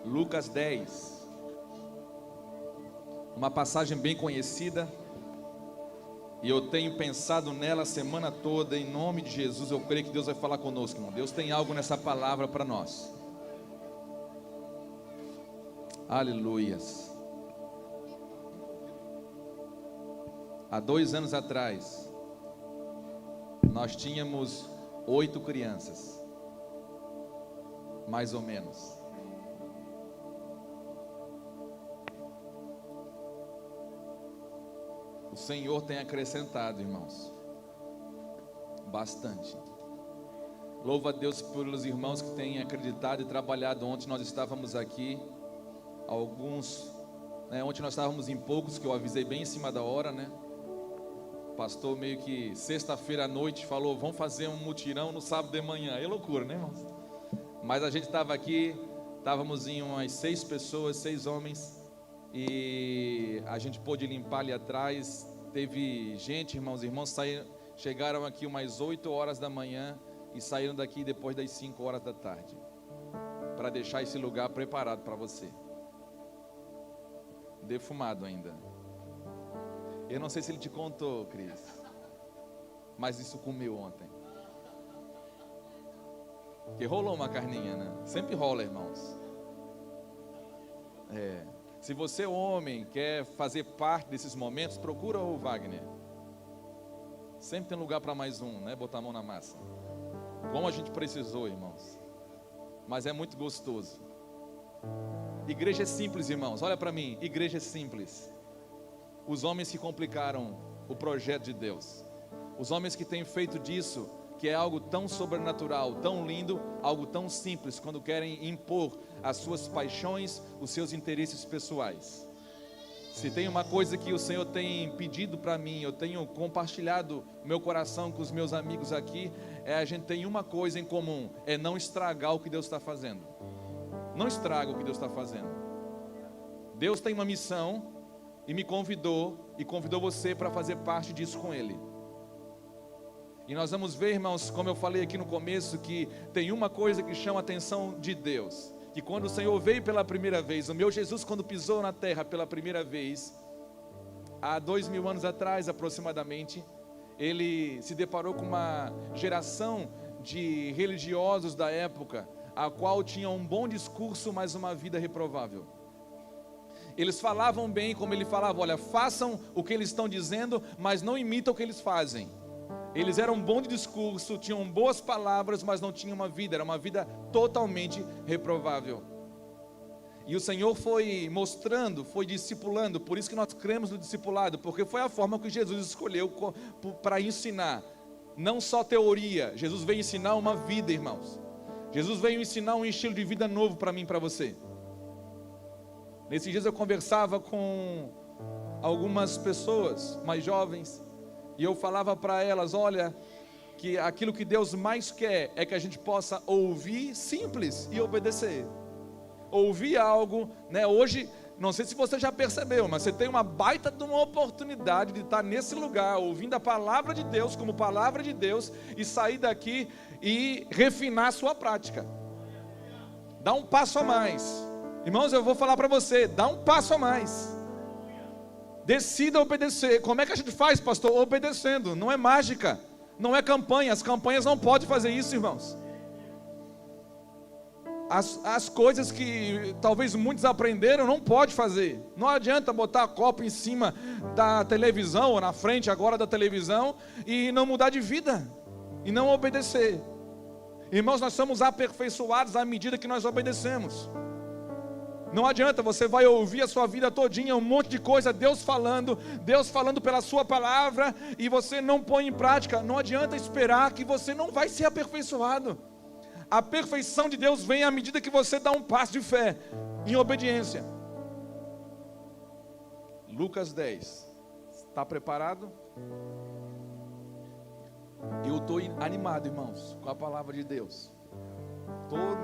Lucas 10, uma passagem bem conhecida, e eu tenho pensado nela a semana toda. Em nome de Jesus, eu creio que Deus vai falar conosco, irmão. Deus tem algo nessa palavra para nós. Aleluias. Há 2 anos atrás, nós tínhamos 8 crianças, mais ou menos. O Senhor tem acrescentado, irmãos, bastante. Louvo a Deus pelos irmãos que têm acreditado e trabalhado. Ontem nós estávamos aqui, alguns, ontem nós estávamos em poucos, que eu avisei bem em cima da hora, O pastor meio que sexta-feira à noite falou, vamos fazer um mutirão no sábado de manhã. É loucura, né, irmãos? Mas a gente estava aqui, estávamos em umas 6 pessoas, 6 homens, e a gente pôde limpar ali atrás. Teve gente, irmãos chegaram aqui umas 8 horas da manhã e saíram daqui depois das 5 horas da tarde, para deixar esse lugar preparado para você. Defumado ainda. Eu não sei se ele te contou, Cris, mas isso comeu ontem. Que rolou uma carninha, né? Sempre rola, irmãos. Se você, homem, quer fazer parte desses momentos, procura o Wagner. Sempre tem lugar para mais um, Botar a mão na massa. Como a gente precisou, irmãos. Mas é muito gostoso. Igreja é simples, irmãos. Olha para mim, igreja é simples. Os homens que complicaram o projeto de Deus. Os homens que têm feito disso, que é algo tão sobrenatural, tão lindo, algo tão simples, quando querem impor as suas paixões, os seus interesses pessoais. Se tem uma coisa que o Senhor tem pedido para mim, eu tenho compartilhado meu coração com os meus amigos aqui, a gente tem uma coisa em comum, é não estragar o que Deus está fazendo. Não estraga o que Deus está fazendo. Deus tem uma missão e me convidou, e convidou você para fazer parte disso com Ele. E nós vamos ver, irmãos, como eu falei aqui no começo, que tem uma coisa que chama a atenção de Deus, que quando o Senhor veio pela primeira vez, o meu Jesus, quando pisou na terra pela primeira vez, há 2000 anos atrás aproximadamente, ele se deparou com uma geração de religiosos da época, a qual tinha um bom discurso, mas uma vida reprovável. Eles falavam bem, como ele falava, olha, façam o que eles estão dizendo, mas não imitam o que eles fazem. Eles eram bom de discurso, tinham boas palavras, mas não tinham uma vida, era uma vida totalmente reprovável. E o Senhor foi mostrando, foi discipulando, por isso que nós cremos no discipulado, porque foi a forma que Jesus escolheu para ensinar, não só teoria. Jesus veio ensinar uma vida, irmãos. Jesus veio ensinar um estilo de vida novo para mim e para você. Nesses dias eu conversava com algumas pessoas mais jovens, e eu falava para elas, olha, que aquilo que Deus mais quer é que a gente possa ouvir simples e obedecer. Ouvir algo, hoje, não sei se você já percebeu, mas você tem uma baita de uma oportunidade de estar nesse lugar, ouvindo a palavra de Deus como palavra de Deus, e sair daqui e refinar a sua prática. Dá um passo a mais. Irmãos, eu vou falar para você, dá um passo a mais. Decida obedecer. Como é que a gente faz, pastor? Obedecendo. Não é mágica, não é campanha. As campanhas não podem fazer isso, irmãos. As coisas que talvez muitos aprenderam, não pode fazer. Não adianta botar a copa em cima da televisão, ou na frente agora da televisão, e não mudar de vida, e não obedecer. Irmãos, nós somos aperfeiçoados à medida que nós obedecemos. Não adianta, você vai ouvir a sua vida todinha, um monte de coisa, Deus falando pela sua palavra, e você não põe em prática. Não adianta esperar, que você não vai ser aperfeiçoado. A perfeição de Deus vem à medida que você dá um passo de fé, em obediência. Lucas 10, está preparado? Eu estou animado, irmãos, com a palavra de Deus. Estou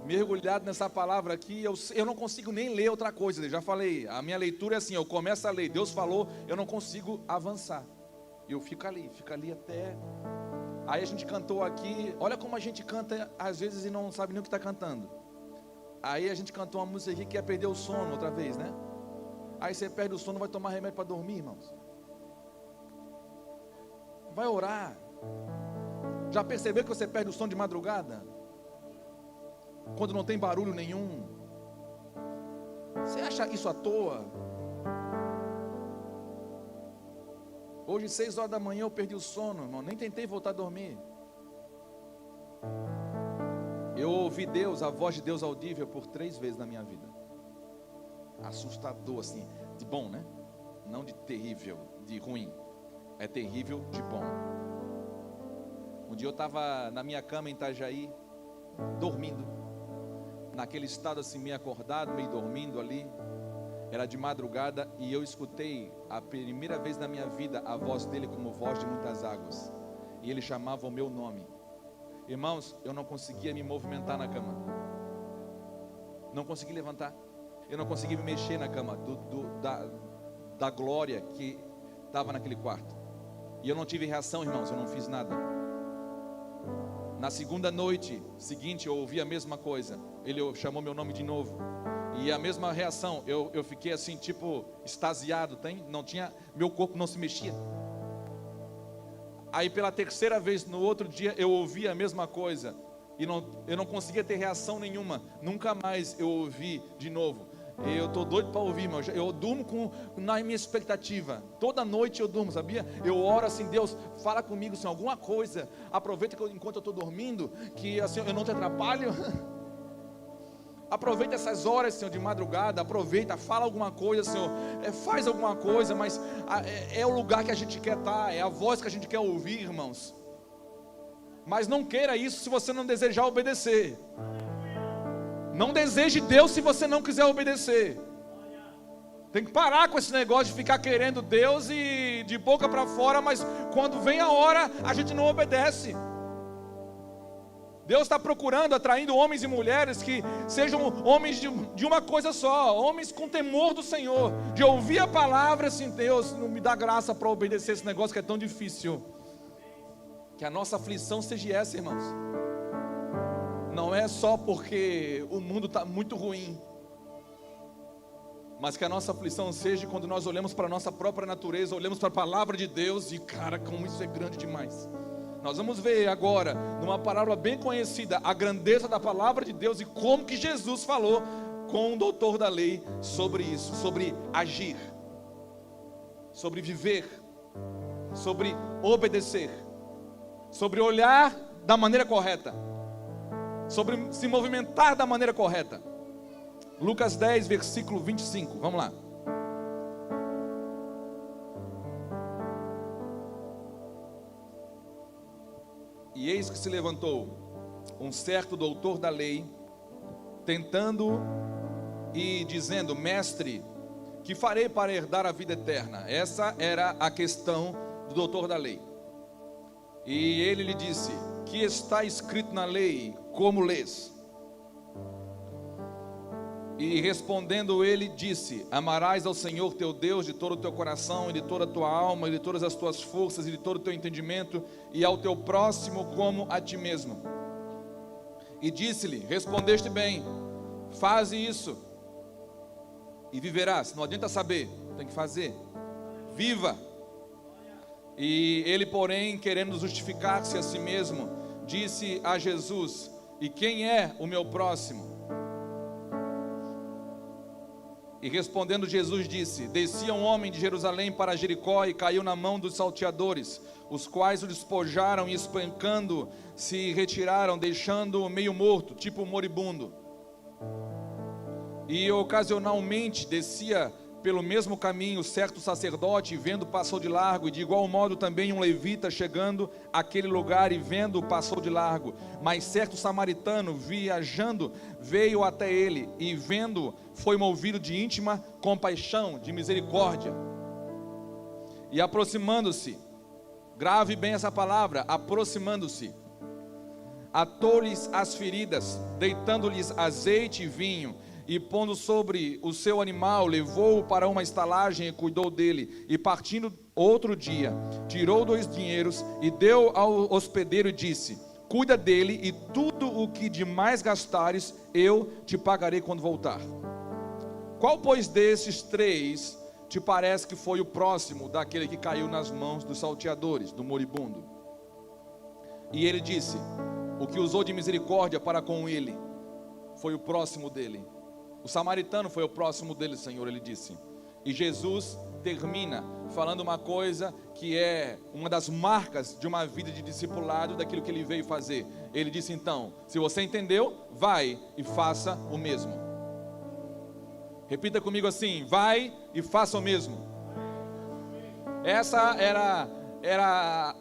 mergulhado nessa palavra aqui. Eu não consigo nem ler outra coisa. Eu já falei, a minha leitura é assim, eu começo a ler, Deus falou, eu não consigo avançar. Eu fico ali até... Aí a gente cantou aqui, olha como a gente canta às vezes e não sabe nem o que está cantando. Aí a gente cantou uma música aqui que é perder o sono outra vez, né? Aí você perde o sono, vai tomar remédio para dormir, irmãos. Vai orar. Já percebeu que você perde o sono de madrugada? Quando não tem barulho nenhum. Você acha isso à toa? Hoje, 6 horas da manhã, eu perdi o sono, irmão. Nem tentei voltar a dormir. Eu ouvi Deus, a voz de Deus audível por 3 vezes na minha vida. Assustador, assim, de bom, né? Não de terrível, de ruim. É terrível de bom. Um dia eu estava na minha cama em Itajaí, dormindo. Naquele estado assim, meio acordado, meio dormindo ali. Era de madrugada e eu escutei a primeira vez na minha vida a voz dele como voz de muitas águas. E ele chamava o meu nome. Irmãos, eu não conseguia me movimentar na cama. Não consegui levantar. Eu não conseguia me mexer na cama da glória que estava naquele quarto. E eu não tive reação, irmãos, eu não fiz nada. Na segunda noite seguinte eu ouvi a mesma coisa. Ele chamou meu nome de novo. E a mesma reação, eu fiquei assim, tipo, extasiado, não tinha, meu corpo não se mexia. Aí pela terceira vez, no outro dia, eu ouvi a mesma coisa. E eu não conseguia ter reação nenhuma. Nunca mais eu ouvi de novo. Eu estou doido para ouvir, meu. Eu durmo na minha expectativa. Toda noite eu durmo, sabia? Eu oro assim, Deus, fala comigo, Senhor, alguma coisa. Aproveita que enquanto eu estou dormindo, que assim, eu não te atrapalho. Aproveita essas horas, Senhor, de madrugada. Aproveita, fala alguma coisa, Senhor. Faz alguma coisa, mas é o lugar que a gente quer estar. É a voz que a gente quer ouvir, irmãos. Mas não queira isso se você não desejar obedecer. Não deseje Deus se você não quiser obedecer. Tem que parar com esse negócio de ficar querendo Deus e de boca para fora, mas quando vem a hora, a gente não obedece. Deus está procurando, atraindo homens e mulheres que sejam homens de uma coisa só, homens com temor do Senhor, de ouvir a palavra assim, Deus, não me dá graça para obedecer esse negócio que é tão difícil. Que a nossa aflição seja essa, irmãos. Não é só porque o mundo está muito ruim, mas que a nossa aflição seja quando nós olhamos para a nossa própria natureza, olhamos para a palavra de Deus e, cara, como isso é grande demais. Nós vamos ver agora, numa parábola bem conhecida, a grandeza da palavra de Deus e como que Jesus falou com o doutor da lei sobre isso, sobre agir, sobre viver, sobre obedecer, sobre olhar da maneira correta, sobre se movimentar da maneira correta. Lucas 10, versículo 25, vamos lá. E eis que se levantou um certo doutor da lei, tentando e dizendo: Mestre, que farei para herdar a vida eterna? Essa era a questão do doutor da lei. E ele lhe disse: que está escrito na lei, como lês? E respondendo ele disse: amarás ao Senhor teu Deus de todo o teu coração, e de toda a tua alma, e de todas as tuas forças, e de todo o teu entendimento, e ao teu próximo como a ti mesmo. E disse-lhe: respondeste bem, faze isso e viverás. Não adianta saber, tem que fazer. Viva. E ele, porém, querendo justificar-se a si mesmo, disse a Jesus: e quem é o meu próximo? E respondendo Jesus disse: descia um homem de Jerusalém para Jericó e caiu na mão dos salteadores, os quais o despojaram e espancando se retiraram, deixando-o meio morto, tipo moribundo. E ocasionalmente descia pelo mesmo caminho certo sacerdote, e vendo passou de largo, e de igual modo também um levita, chegando àquele lugar e vendo passou de largo. Mas certo samaritano, viajando, veio até ele, e vendo, foi movido de íntima compaixão, de misericórdia. E aproximando-se, grave bem essa palavra, aproximando-se, atou-lhes as feridas, deitando-lhes azeite e vinho, e pondo sobre o seu animal, levou-o para uma estalagem e cuidou dele. E partindo outro dia, tirou 2 dinheiros e deu ao hospedeiro e disse: cuida dele, e tudo o que demais gastares, eu te pagarei quando voltar. Qual, pois, desses três te parece que foi o próximo daquele que caiu nas mãos dos salteadores, do moribundo? E ele disse: o que usou de misericórdia para com ele foi o próximo dele. O samaritano foi o próximo dele, Senhor, ele disse. E Jesus termina falando uma coisa que é uma das marcas de uma vida de discipulado, daquilo que ele veio fazer. Ele disse então: se você entendeu, vai e faça o mesmo. Repita comigo assim: vai e faça o mesmo. Essa era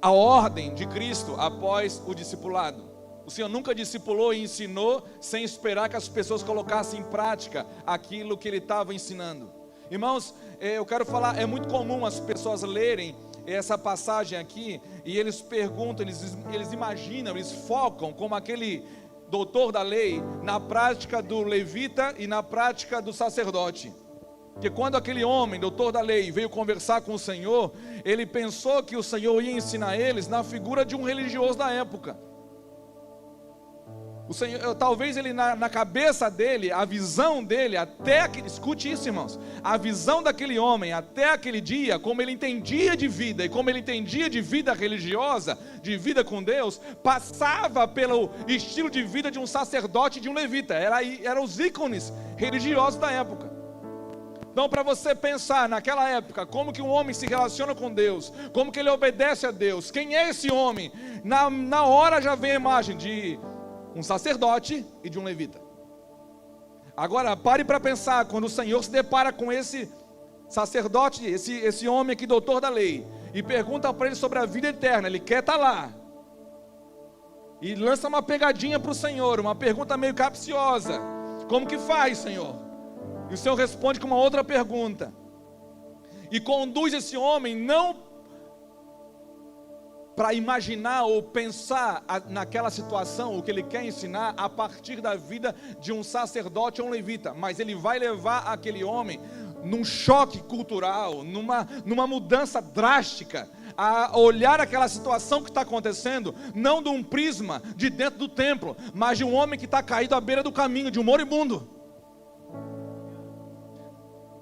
a ordem de Cristo após o discipulado. O Senhor nunca discipulou e ensinou sem esperar que as pessoas colocassem em prática aquilo que Ele estava ensinando. Irmãos, eu quero falar, é muito comum as pessoas lerem essa passagem aqui e eles perguntam, eles imaginam, eles focam como aquele doutor da lei na prática do levita e na prática do sacerdote. Porque quando aquele homem, doutor da lei, veio conversar com o Senhor, ele pensou que o Senhor ia ensinar eles na figura de um religioso da época. O Senhor, talvez ele na cabeça dele, a visão dele, escute isso, irmãos, a visão daquele homem até aquele dia, como ele entendia de vida e como ele entendia de vida religiosa, de vida com Deus, passava pelo estilo de vida de um sacerdote e de um levita. Eram os ícones religiosos da época. Então, para você pensar naquela época, como que um homem se relaciona com Deus, como que ele obedece a Deus, quem é esse homem? Na hora já vem a imagem de um sacerdote e de um levita. Agora pare para pensar, quando o Senhor se depara com esse sacerdote, esse homem aqui, doutor da lei, e pergunta para ele sobre a vida eterna, ele quer estar lá, e lança uma pegadinha para o Senhor, uma pergunta meio capciosa: como que faz, Senhor? E o Senhor responde com uma outra pergunta, e conduz esse homem não para imaginar ou pensar naquela situação, o que ele quer ensinar a partir da vida de um sacerdote ou um levita, mas ele vai levar aquele homem num choque cultural, numa mudança drástica, a olhar aquela situação que está acontecendo, não de um prisma de dentro do templo, mas de um homem que está caído à beira do caminho, de um moribundo.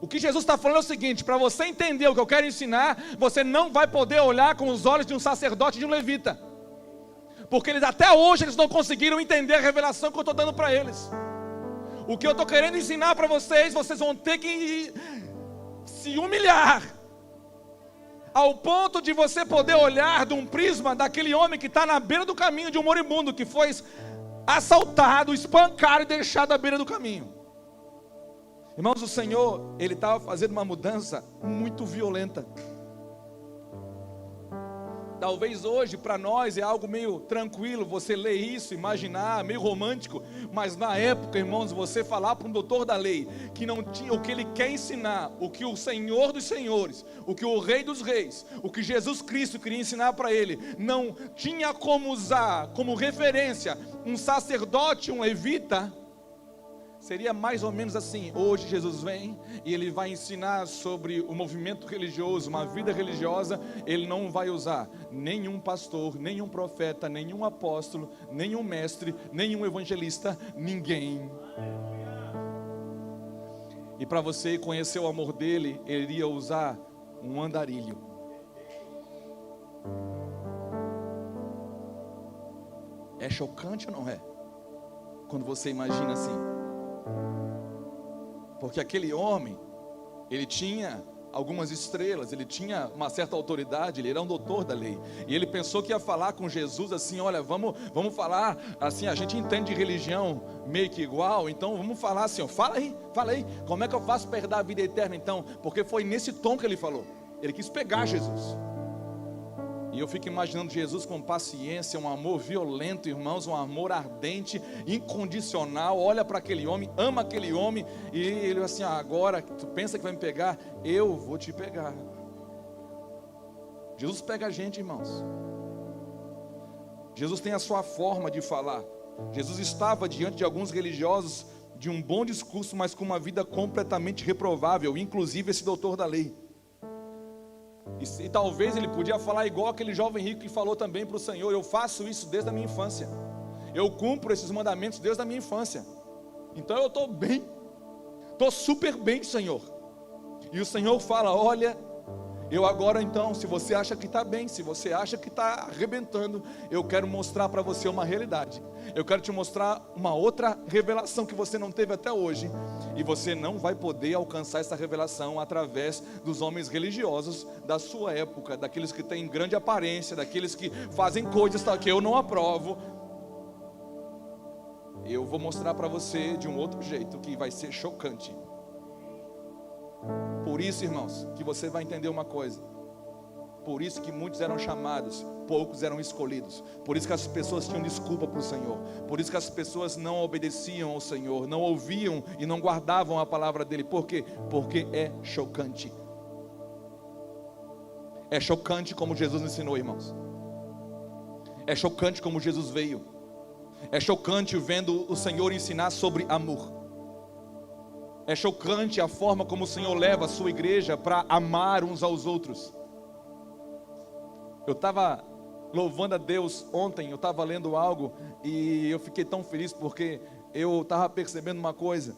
O que Jesus está falando é o seguinte: para você entender o que eu quero ensinar, você não vai poder olhar com os olhos de um sacerdote e de um levita, porque até hoje eles não conseguiram entender a revelação que eu estou dando para eles. O que eu estou querendo ensinar para vocês, vocês vão ter que se humilhar, ao ponto de você poder olhar de um prisma daquele homem que está na beira do caminho, de um moribundo que foi assaltado, espancado e deixado à beira do caminho. Irmãos, o Senhor, Ele estava fazendo uma mudança muito violenta. Talvez hoje para nós é algo meio tranquilo você ler isso, imaginar, meio romântico, mas na época, irmãos, você falar para um doutor da lei que não tinha o que ele quer ensinar, o que o Senhor dos senhores, o que o Rei dos reis, o que Jesus Cristo queria ensinar para ele, não tinha como usar como referência um sacerdote, um levita. Seria mais ou menos assim: hoje Jesus vem e Ele vai ensinar sobre o movimento religioso, uma vida religiosa. Ele não vai usar nenhum pastor, nenhum profeta, nenhum apóstolo, nenhum mestre, nenhum evangelista, ninguém. E para você conhecer o amor dele, Ele iria usar um andarilho. É chocante ou não é? Quando você imagina assim. Porque aquele homem, ele tinha algumas estrelas, ele tinha uma certa autoridade, ele era um doutor da lei, e ele pensou que ia falar com Jesus assim: olha, vamos falar assim, a gente entende de religião meio que igual, então vamos falar assim, ó, fala aí, como é que eu faço para herdar a vida eterna então? Porque foi nesse tom que ele falou, ele quis pegar Jesus. E eu fico imaginando Jesus com paciência, um amor violento, irmãos, um amor ardente, incondicional. Olha para aquele homem, ama aquele homem, e ele assim: agora tu pensa que vai me pegar? Eu vou te pegar. Jesus pega a gente, irmãos. Jesus tem a sua forma de falar. Jesus estava diante de alguns religiosos de um bom discurso, mas com uma vida completamente reprovável, inclusive esse doutor da lei. E talvez ele podia falar igual aquele jovem rico que falou também para o Senhor: eu faço isso desde a minha infância. Eu cumpro esses mandamentos desde a minha infância. Então eu estou bem. Estou super bem, Senhor. E o Senhor fala: olha, eu agora então, se você acha que está bem, se você acha que está arrebentando, eu quero mostrar para você uma realidade. Eu quero te mostrar uma outra revelação que você não teve até hoje. E você não vai poder alcançar essa revelação através dos homens religiosos da sua época, daqueles que têm grande aparência, daqueles que fazem coisas que eu não aprovo. Eu vou mostrar para você de um outro jeito que vai ser chocante. Por isso, irmãos, que você vai entender uma coisa. Por isso que muitos eram chamados, poucos eram escolhidos. Por isso que as pessoas tinham desculpa para o Senhor. Por isso que as pessoas não obedeciam ao Senhor, não ouviam e não guardavam a palavra dele. Por quê? Porque é chocante. É chocante como Jesus ensinou, irmãos. É chocante como Jesus veio. É chocante vendo o Senhor ensinar sobre amor. É chocante a forma como o Senhor leva a sua igreja para amar uns aos outros. Eu estava louvando a Deus ontem, eu estava lendo algo e eu fiquei tão feliz porque eu estava percebendo uma coisa,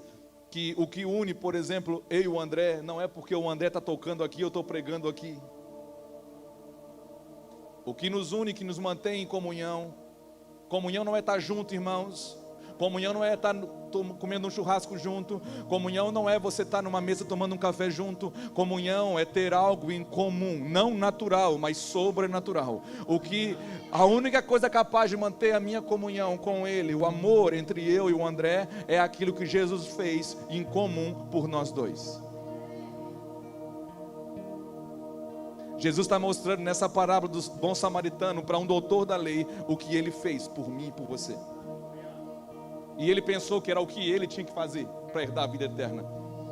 que o que une, por exemplo, eu e o André, não é porque o André está tocando aqui, eu estou pregando aqui. O que nos une, que nos mantém em comunhão. Comunhão não é estar junto, irmãos. Comunhão não é estar comendo um churrasco junto. Comunhão não é você estar numa mesa tomando um café junto. Comunhão é ter algo em comum, não natural, mas sobrenatural. A única coisa capaz de manter a minha comunhão com Ele, o amor entre eu e o André, é aquilo que Jesus fez em comum por nós dois. Jesus está mostrando nessa parábola do bom samaritano para um doutor da lei o que Ele fez por mim e por você. E ele pensou que era o que ele tinha que fazer para herdar a vida eterna.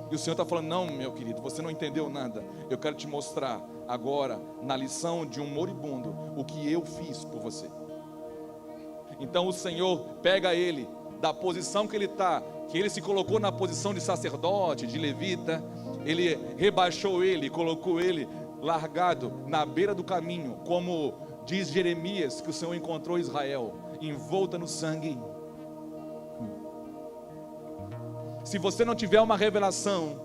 E o Senhor está falando: não, meu querido, você não entendeu nada. Eu quero te mostrar agora, na lição de um moribundo, o que eu fiz por você. Então o Senhor pega ele da posição que ele está, que ele se colocou na posição de sacerdote, de levita. Ele rebaixou ele, colocou ele largado na beira do caminho, como diz Jeremias, que o Senhor encontrou Israel, envolta no sangue. Se você não tiver uma revelação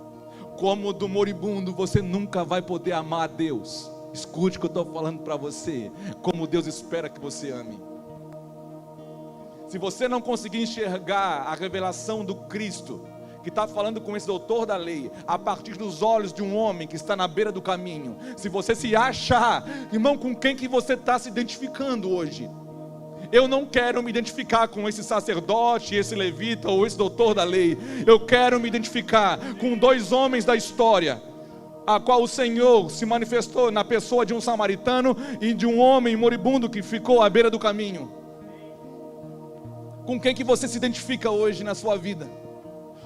como do moribundo, você nunca vai poder amar a Deus. Escute o que eu estou falando para você, como Deus espera que você ame. Se você não conseguir enxergar a revelação do Cristo, que está falando com esse doutor da lei, a partir dos olhos de um homem que está na beira do caminho, se você se achar, irmão, com quem que você está se identificando hoje? Eu não quero me identificar com esse sacerdote, esse levita ou esse doutor da lei. Eu quero me identificar com dois homens da história, a qual o Senhor se manifestou na pessoa de um samaritano e de um homem moribundo que ficou à beira do caminho. Com quem que você se identifica hoje na sua vida?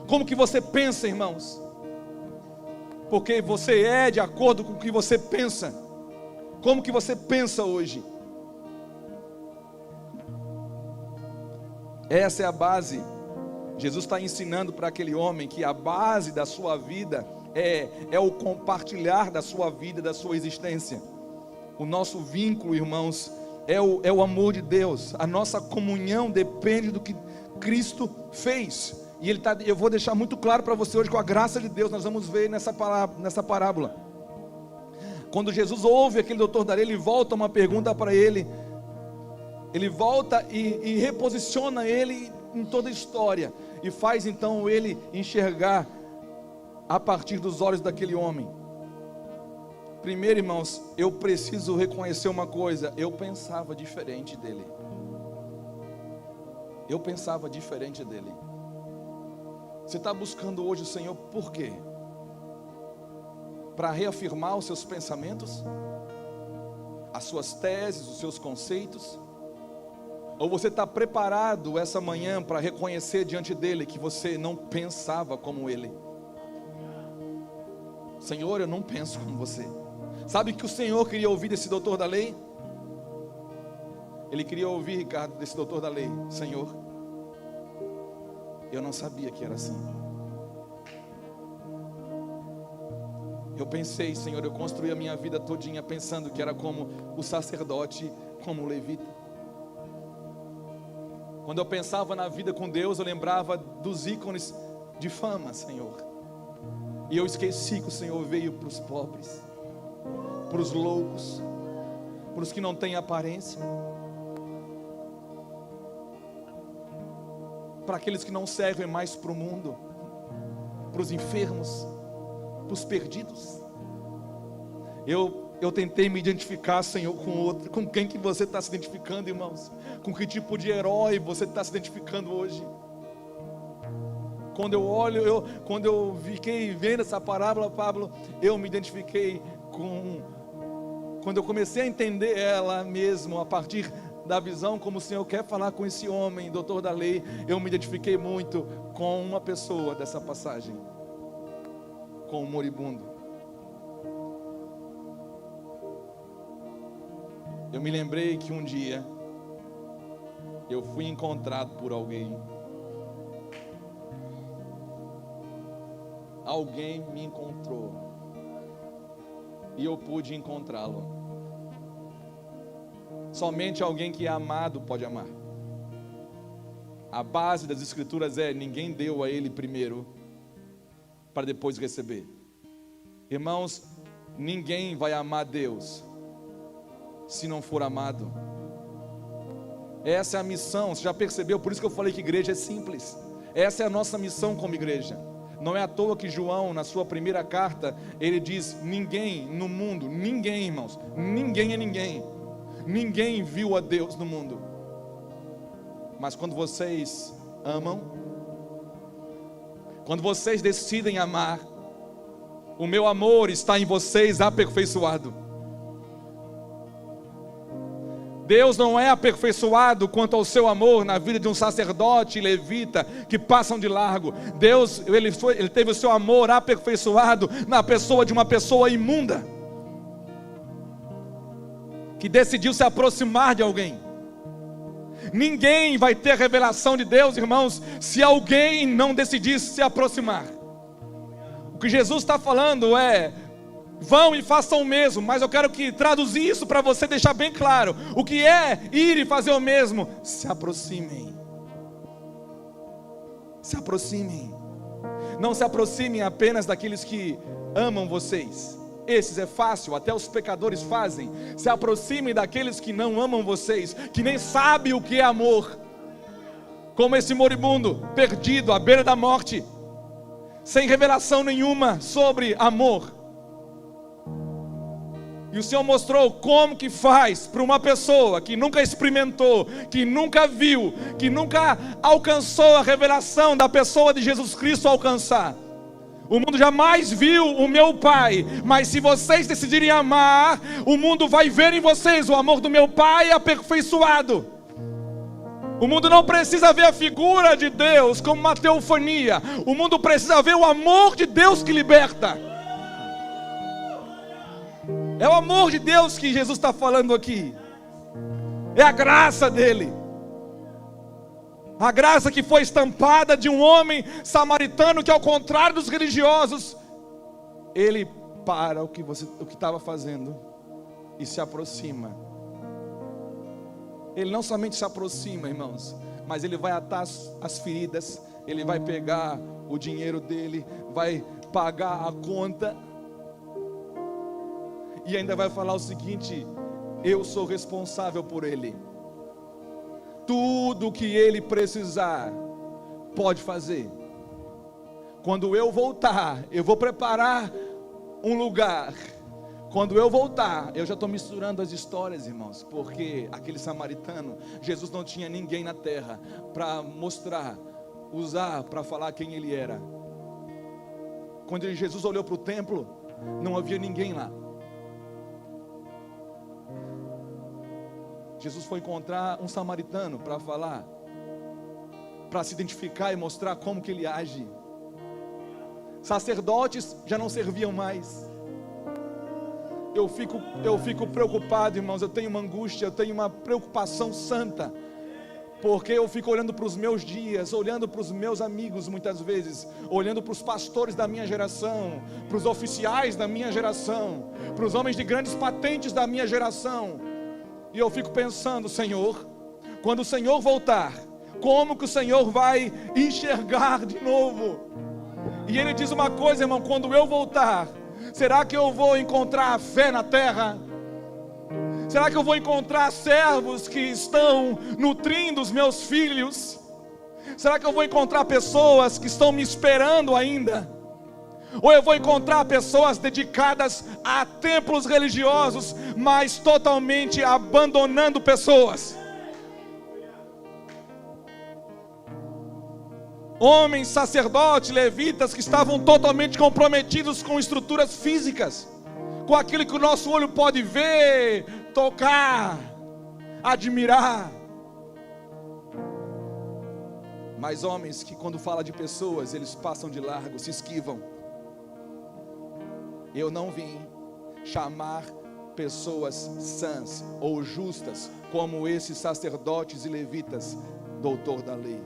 Como que você pensa, irmãos? Porque você é de acordo com o que você pensa. Como que você pensa hoje? Essa é a base. Jesus está ensinando para aquele homem que a base da sua vida é o compartilhar da sua vida, da sua existência. O nosso vínculo, irmãos, é o amor de Deus. A nossa comunhão depende do que Cristo fez. E eu vou deixar muito claro para você hoje, com a graça de Deus, nós vamos ver nessa parábola. Quando Jesus ouve aquele doutor da lei, ele volta uma pergunta para ele. Ele volta e reposiciona ele em toda a história. E faz então ele enxergar a partir dos olhos daquele homem. Primeiro, irmãos, eu preciso reconhecer uma coisa. Eu pensava diferente dele. Eu pensava diferente dele. Você está buscando hoje o Senhor por quê? Para reafirmar os seus pensamentos? As suas teses, os seus conceitos? Ou você está preparado essa manhã para reconhecer diante dele que você não pensava como ele? Senhor, eu não penso como você. Sabe o que o Senhor queria ouvir desse doutor da lei? Ele queria ouvir, Ricardo, desse doutor da lei: Senhor, eu não sabia que era assim. Eu pensei, Senhor, eu construí a minha vida todinha pensando que era como o sacerdote, como o levita. Quando eu pensava na vida com Deus, eu lembrava dos ícones de fama, Senhor. E eu esqueci que o Senhor veio para os pobres, para os loucos, para os que não têm aparência, para aqueles que não servem mais para o mundo, para os enfermos, para os perdidos. Eu tentei me identificar, Senhor, com outro. Com quem que você está se identificando, irmãos? Com que tipo de herói você está se identificando hoje? Quando eu olho, quando eu fiquei vendo essa parábola, Pablo, eu me identifiquei com... Quando eu comecei a entender ela mesmo, a partir da visão como o Senhor quer falar com esse homem, doutor da lei, eu me identifiquei muito com uma pessoa dessa passagem, com o moribundo. Eu me lembrei que um dia eu fui encontrado por alguém. Alguém me encontrou e eu pude encontrá-lo. Somente alguém que é amado pode amar. A base das escrituras é: ninguém deu a ele primeiro para depois receber. Irmãos, ninguém vai amar Deus se não for amado. Essa é a missão. Você já percebeu? Por isso que eu falei que igreja é simples. Essa é a nossa missão como igreja. Não é à toa que João, na sua primeira carta, ele diz: ninguém no mundo, ninguém, irmãos, ninguém é ninguém, ninguém viu a Deus no mundo. Mas quando vocês amam, quando vocês decidem amar, o meu amor está em vocês aperfeiçoado. Deus não é aperfeiçoado quanto ao seu amor na vida de um sacerdote levita que passam de largo. Deus, ele teve o seu amor aperfeiçoado na pessoa de uma pessoa imunda, que decidiu se aproximar de alguém. Ninguém vai ter revelação de Deus, irmãos, se alguém não decidir se aproximar. O que Jesus está falando é: vão e façam o mesmo. Mas eu quero traduzir isso para você deixar bem claro. O que é ir e fazer o mesmo? Se aproximem. Se aproximem. Não se aproximem apenas daqueles que amam vocês. Esses é fácil, até os pecadores fazem. Se aproximem daqueles que não amam vocês, que nem sabem o que é amor, como esse moribundo, perdido à beira da morte, sem revelação nenhuma sobre amor. E o Senhor mostrou como que faz para uma pessoa que nunca experimentou, que nunca viu, que nunca alcançou a revelação da pessoa de Jesus Cristo alcançar. O mundo jamais viu o meu Pai, mas se vocês decidirem amar, o mundo vai ver em vocês o amor do meu Pai aperfeiçoado. O mundo não precisa ver a figura de Deus como uma teofania. O mundo precisa ver o amor de Deus que liberta. É o amor de Deus que Jesus está falando aqui. É a graça dele. A graça que foi estampada de um homem samaritano que, ao contrário dos religiosos, ele para o que estava fazendo e se aproxima. Ele não somente se aproxima, irmãos, mas ele vai atar as feridas. Ele vai pegar o dinheiro dele, vai pagar a conta. E ainda vai falar o seguinte: eu sou responsável por ele. Tudo que ele precisar, pode fazer. Quando eu voltar, eu vou preparar um lugar. Quando eu voltar, eu já estou misturando as histórias, irmãos, porque aquele samaritano, Jesus não tinha ninguém na terra para mostrar, usar para falar quem ele era. Quando Jesus olhou para o templo, não havia ninguém lá. Jesus foi encontrar um samaritano para falar, para se identificar e mostrar como que ele age. Sacerdotes já não serviam mais. Eu fico preocupado, irmãos. Eu tenho uma angústia, eu tenho uma preocupação santa, porque eu fico olhando para os meus dias, olhando para os meus amigos muitas vezes, olhando para os pastores da minha geração, para os oficiais da minha geração, para os homens de grandes patentes da minha geração. E eu fico pensando: Senhor, quando o Senhor voltar, Como que o Senhor vai enxergar de novo? E Ele diz uma coisa, irmão: quando eu voltar, será que eu vou encontrar fé na terra? Será que eu vou encontrar servos que estão nutrindo os meus filhos? Será que eu vou encontrar pessoas que estão me esperando ainda? Ou eu vou encontrar pessoas dedicadas a templos religiosos, mas totalmente abandonando pessoas? Homens, sacerdotes, levitas que estavam totalmente comprometidos com estruturas físicas, com aquilo que o nosso olho pode ver, tocar, admirar. Mas homens que, quando fala de pessoas, eles passam de largo, se esquivam. Eu não vim chamar pessoas sãs ou justas como esses sacerdotes e levitas, doutor da lei.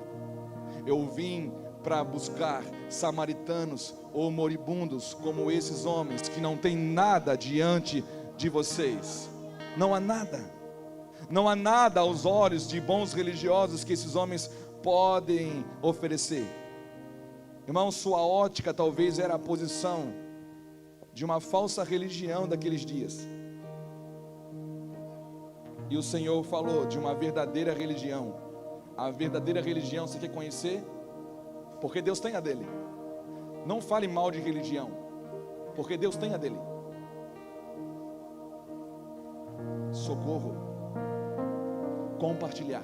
Eu vim para buscar samaritanos ou moribundos como esses homens que não têm nada diante de vocês. Não há nada. Não há nada aos olhos de bons religiosos que esses homens podem oferecer. Irmão, sua ótica talvez era a posição de uma falsa religião daqueles dias. E o Senhor falou de uma verdadeira religião. A verdadeira religião você quer conhecer? Porque Deus tem a dele. Não fale mal de religião, porque Deus tem a dele. Socorro. Compartilhar.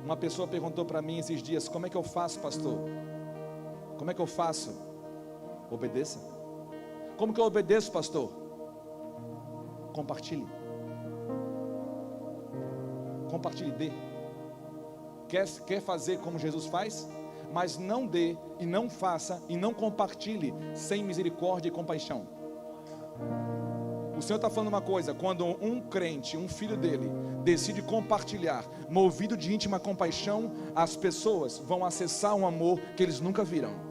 Uma pessoa perguntou para mim esses dias: como é que eu faço, pastor? Como é que eu faço? Obedeça. Como que eu obedeço, pastor? Compartilhe. Compartilhe, dê. Quer fazer como Jesus faz? Mas não dê, e não faça, e não compartilhe sem misericórdia e compaixão. O Senhor está falando uma coisa: quando um crente, um filho dele, decide compartilhar, movido de íntima compaixão, as pessoas vão acessar um amor que eles nunca viram.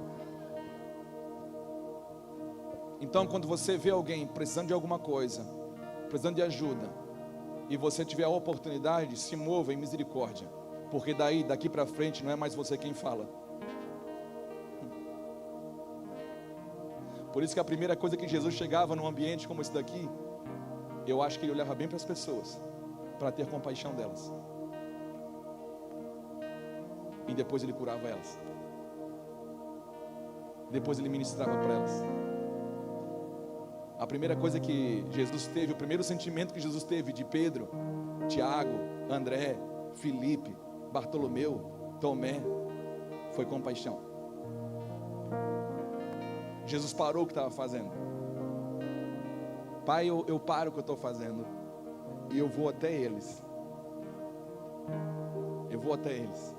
Então, quando você vê alguém precisando de alguma coisa, precisando de ajuda, e você tiver a oportunidade, se mova em misericórdia, porque daqui para frente não é mais você quem fala. Por isso que a primeira coisa que Jesus chegava num ambiente como esse daqui, eu acho que ele olhava bem para as pessoas, para ter compaixão delas, e depois ele curava elas, depois ele ministrava para elas. A primeira coisa que Jesus teve, o primeiro sentimento que Jesus teve de Pedro, Tiago, André, Filipe, Bartolomeu, Tomé, foi compaixão. Jesus parou o que estava fazendo. Pai, eu paro o que eu estou fazendo e eu vou até eles. Eu vou até eles.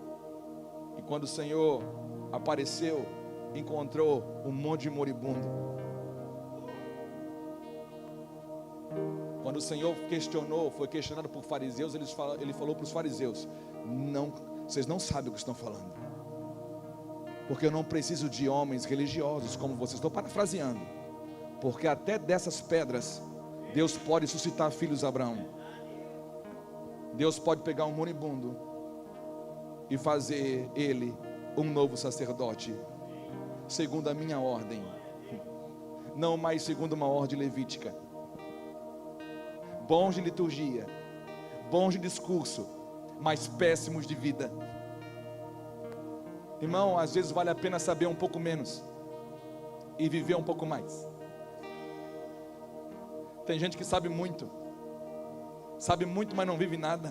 E quando o Senhor apareceu, encontrou um monte de moribundo. Quando o Senhor foi questionado por fariseus, ele falou para os fariseus: não, vocês não sabem o que estão falando, porque eu não preciso de homens religiosos como vocês. Estou parafraseando, porque até dessas pedras Deus pode suscitar filhos de Abraão. Deus pode pegar um moribundo e fazer ele um novo sacerdote, segundo a minha ordem, não mais segundo uma ordem levítica. Bons de liturgia, bons de discurso, mas péssimos de vida. Irmão, às vezes vale a pena saber um pouco menos e viver um pouco mais. Tem gente que sabe muito, mas não vive nada.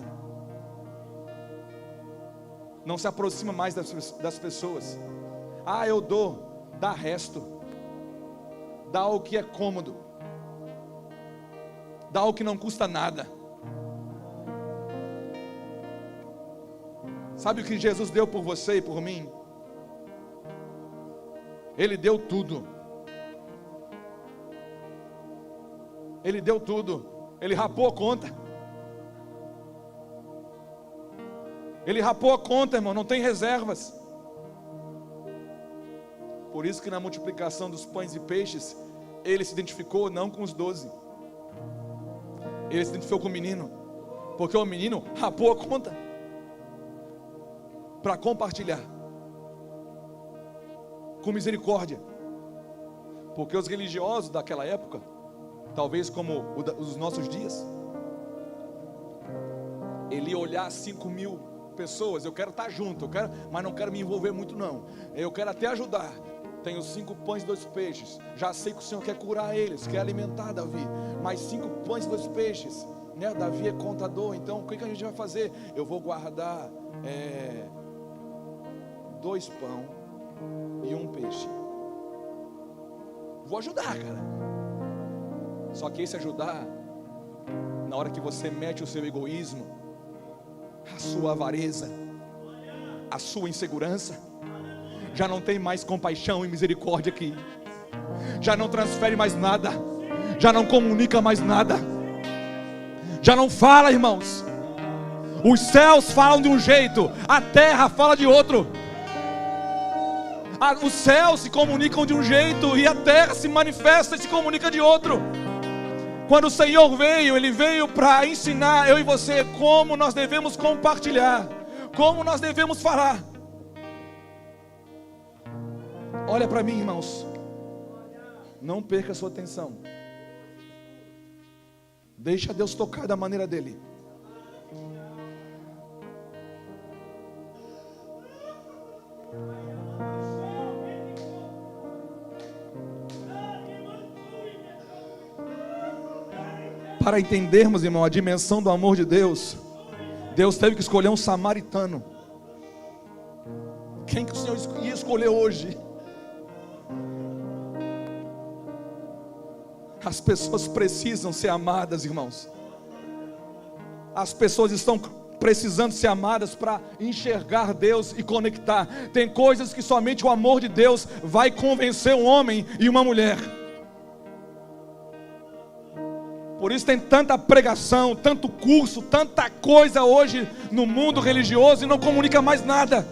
Não se aproxima mais das pessoas. Ah, eu dou, dá resto, dá o que é cômodo, dá o que não custa nada. Sabe o que Jesus deu por você e por mim? Ele deu tudo. Ele deu tudo. Ele rapou a conta. Ele rapou a conta, irmão, não tem reservas. Por isso que na multiplicação dos pães e peixes, ele se identificou não com os 12. Ele se identificou com o menino, porque o menino rapou a conta. para compartilhar com misericórdia. Porque os religiosos daquela época, talvez como os nossos dias, ele ia olhar 5.000 pessoas, eu quero estar junto, mas não quero me envolver muito não, eu quero até ajudar. Tenho 5 pães e 2 peixes, já sei que o Senhor quer curar eles, quer alimentar Davi, mas 5 pães e 2 peixes, né? Davi é contador, então o que a gente vai fazer? Eu vou guardar 2 pão e 1 peixe. Vou ajudar, cara. Só que esse ajudar, na hora que você mete o seu egoísmo, a sua avareza, a sua insegurança, já não tem mais compaixão e misericórdia aqui, já não transfere mais nada, já não comunica mais nada, já não fala, irmãos. Os céus falam de um jeito, a terra fala de outro. Os céus se comunicam de um jeito e a terra se manifesta e se comunica de outro. Quando o Senhor veio, Ele veio para ensinar eu e você como nós devemos compartilhar, como nós devemos falar. Olha para mim, irmãos, não perca a sua atenção, deixa Deus tocar da maneira dEle. Para entendermos, irmão, a dimensão do amor de Deus, Deus teve que escolher um samaritano. Quem que o Senhor ia escolher hoje? As pessoas precisam ser amadas, irmãos. As pessoas estão precisando ser amadas para enxergar Deus e conectar. Tem coisas que somente o amor de Deus vai convencer um homem e uma mulher. Por isso tem tanta pregação, tanto curso, tanta coisa hoje no mundo religioso e não comunica mais nada.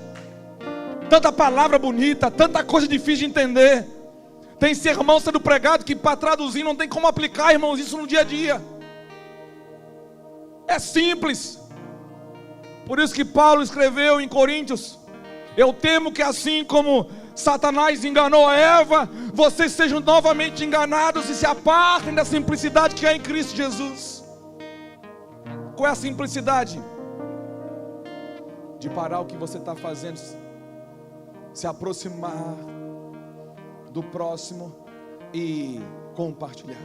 Tanta palavra bonita, tanta coisa difícil de entender. Tem sermão sendo pregado que para traduzir não tem como aplicar, irmãos, isso no dia a dia. É simples. Por isso que Paulo escreveu em Coríntios: eu temo que assim como Satanás enganou a Eva, vocês sejam novamente enganados e se apartem da simplicidade que há em Cristo Jesus. Qual é a simplicidade? De parar o que você está fazendo, se aproximar do próximo e compartilhar.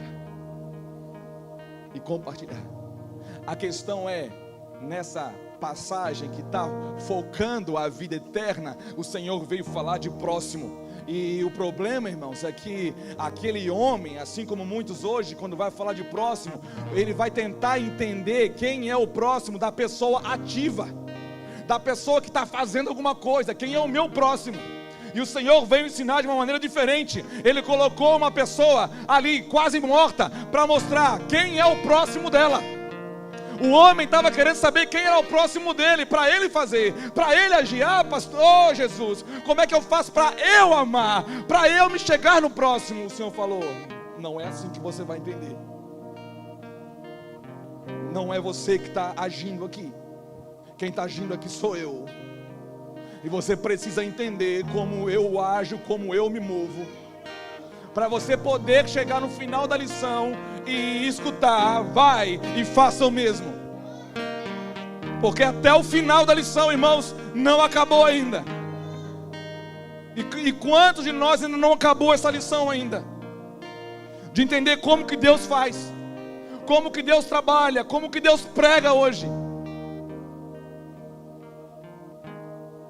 E compartilhar. A questão é, nessa passagem que está focando a vida eterna, o Senhor veio falar de próximo. E o problema, irmãos, é que aquele homem, assim como muitos hoje, quando vai falar de próximo, ele vai tentar entender quem é o próximo da pessoa ativa, da pessoa que está fazendo alguma coisa. Quem é o meu próximo? E o Senhor veio ensinar de uma maneira diferente. Ele colocou uma pessoa ali quase morta para mostrar quem é o próximo dela. O homem estava querendo saber quem era o próximo dele, para ele fazer, para ele agir. Ah, pastor Jesus, como é que eu faço para eu amar, para eu me chegar no próximo? O Senhor falou: não é assim que você vai entender. Não é você que está agindo aqui, quem está agindo aqui sou eu. E você precisa entender como eu ajo, como eu me movo, para você poder chegar no final da lição e escutar: vai e faça o mesmo. Porque até o final da lição, irmãos, não acabou ainda. E quantos de nós ainda não acabou essa lição ainda? De entender como que Deus faz, como que Deus trabalha, como que Deus prega hoje.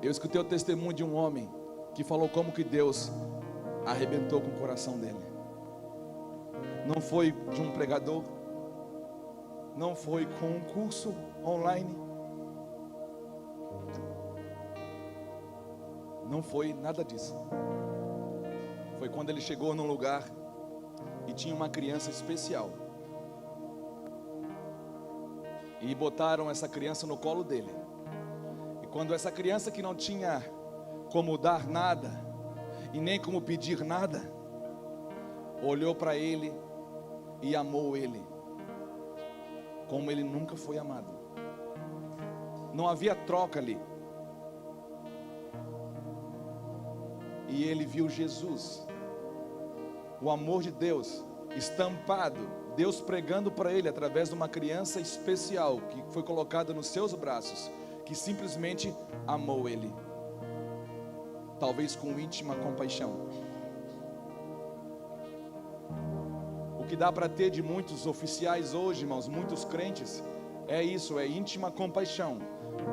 Eu escutei o testemunho de um homem que falou como que Deus arrebentou com o coração dele. Não foi de um pregador, não foi com um curso online, não foi nada disso. Foi quando ele chegou num lugar e tinha uma criança especial, e botaram essa criança no colo dele. E quando essa criança, que não tinha como dar nada e nem como pedir nada, olhou para ele e amou ele como ele nunca foi amado. Não havia troca ali. e ele viu Jesus, o amor de Deus estampado, Deus pregando para ele através de uma criança especial que foi colocada nos seus braços, que simplesmente amou ele, talvez com íntima compaixão. O que dá para ter de muitos oficiais hoje, irmãos, muitos crentes, é isso, é íntima compaixão.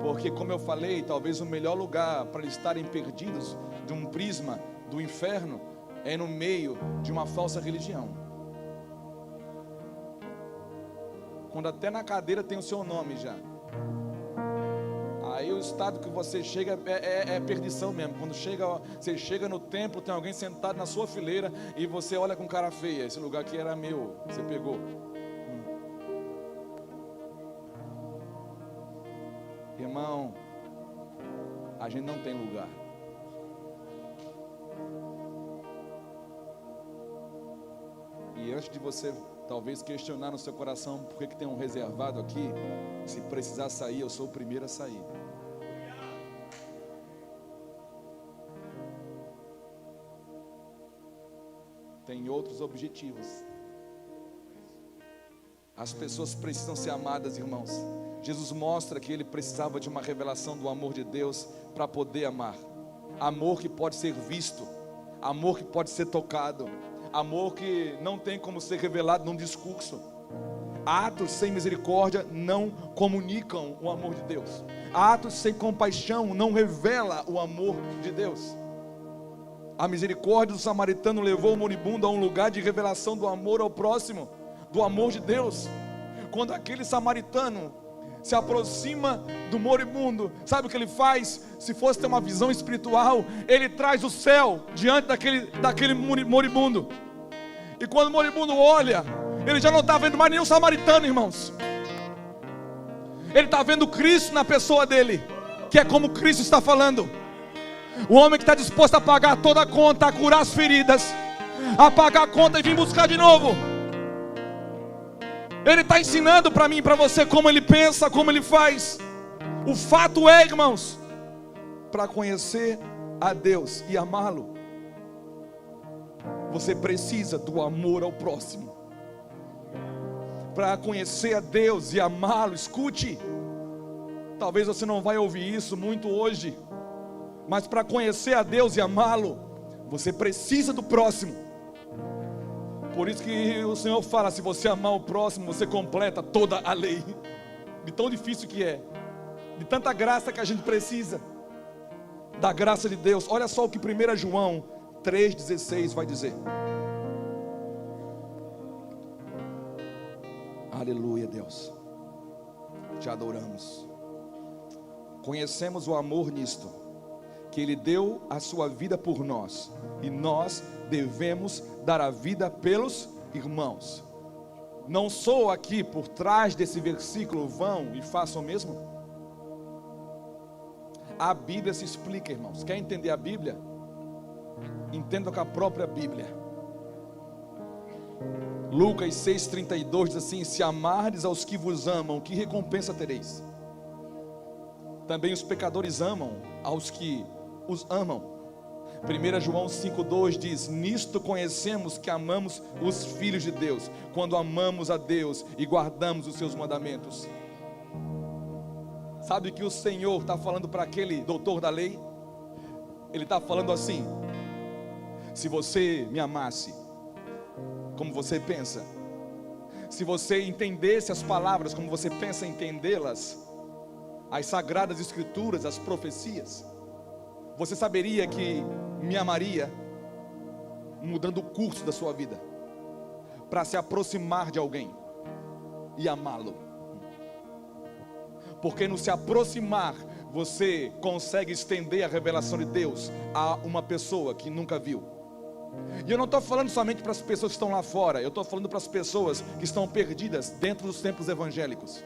Porque, como eu falei, talvez o melhor lugar para eles estarem perdidos de um prisma do inferno é no meio de uma falsa religião. Quando até na cadeira tem o seu nome já. Aí o estado que você chega é perdição mesmo. Quando você chega no templo, tem alguém sentado na sua fileira e você olha com cara feia. Esse lugar aqui era meu, você pegou. Irmão, a gente não tem lugar. E antes de você talvez questionar no seu coração por que tem um reservado aqui, se precisar sair, eu sou o primeiro a sair. Tem outros objetivos. As pessoas precisam ser amadas, irmãos. Jesus mostra que ele precisava de uma revelação do amor de Deus para poder amar. Amor que pode ser visto, amor que pode ser tocado, amor que não tem como ser revelado num discurso. Atos sem misericórdia não comunicam o amor de Deus. Atos sem compaixão não revela o amor de Deus. A misericórdia do samaritano levou o moribundo a um lugar de revelação do amor ao próximo, do amor de Deus. Quando aquele samaritano se aproxima do moribundo, sabe o que ele faz? Se fosse ter uma visão espiritual, ele traz o céu diante daquele moribundo. E quando o moribundo olha, ele já não está vendo mais nenhum samaritano, irmãos. Ele está vendo Cristo na pessoa dele, que é como Cristo está falando. O homem que está disposto a pagar toda a conta, a curar as feridas, a pagar a conta e vir buscar de novo. Ele está ensinando para mim e para você como ele pensa, como ele faz. O fato é, irmãos, para conhecer a Deus e amá-lo, você precisa do amor ao próximo. Para conhecer a Deus e amá-lo, escute, talvez você não vai ouvir isso muito hoje, mas para conhecer a Deus e amá-lo, você precisa do próximo. Por isso que o Senhor fala, se você amar o próximo, você completa toda a lei. De tão difícil que é, de tanta graça que a gente precisa, da graça de Deus. Olha só o que 1 João 3,16 vai dizer. Aleluia, Deus, te adoramos. Conhecemos o amor nisto, que Ele deu a sua vida por nós, e nós devemos dar a vida pelos irmãos. Não sou aqui por trás desse versículo, vão e façam o mesmo. A Bíblia se explica, irmãos. Quer entender a Bíblia? Entenda com a própria Bíblia. Lucas 6,32 diz assim: se amardes aos que vos amam, que recompensa tereis? Também os pecadores amam aos que os amam. 1 João 5,2 diz: nisto conhecemos que amamos os filhos de Deus, quando amamos a Deus e guardamos os seus mandamentos. Sabe o que o Senhor está falando para aquele doutor da lei? Ele está falando assim: se você me amasse como você pensa, se você entendesse as palavras como você pensa entendê-las, as sagradas escrituras, as profecias, você saberia que me amaria, mudando o curso da sua vida, para se aproximar de alguém e amá-lo. Porque no se aproximar, você consegue estender a revelação de Deus a uma pessoa que nunca viu. E eu não estou falando somente para as pessoas que estão lá fora, eu estou falando para as pessoas que estão perdidas dentro dos templos evangélicos,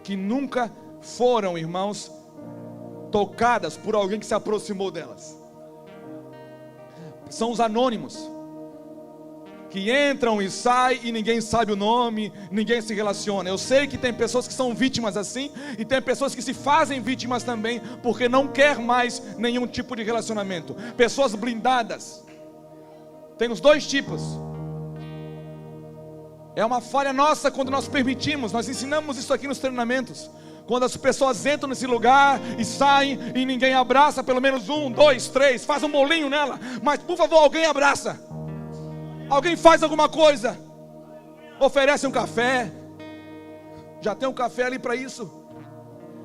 que nunca foram, irmãos, tocadas por alguém que se aproximou delas. São os anônimos. que entram e saem e ninguém sabe o nome, ninguém se relaciona. Eu sei que tem pessoas que são vítimas assim, e tem pessoas que se fazem vítimas também, porque não quer mais nenhum tipo de relacionamento. Pessoas blindadas. Tem os dois tipos. É uma falha nossa quando nós permitimos. Nós ensinamos isso aqui nos treinamentos. Quando as pessoas entram nesse lugar e saem e ninguém abraça, pelo menos 1, 2, 3, faz um bolinho nela, mas por favor, alguém abraça. Alguém faz alguma coisa, oferece um café, já tem um café ali para isso.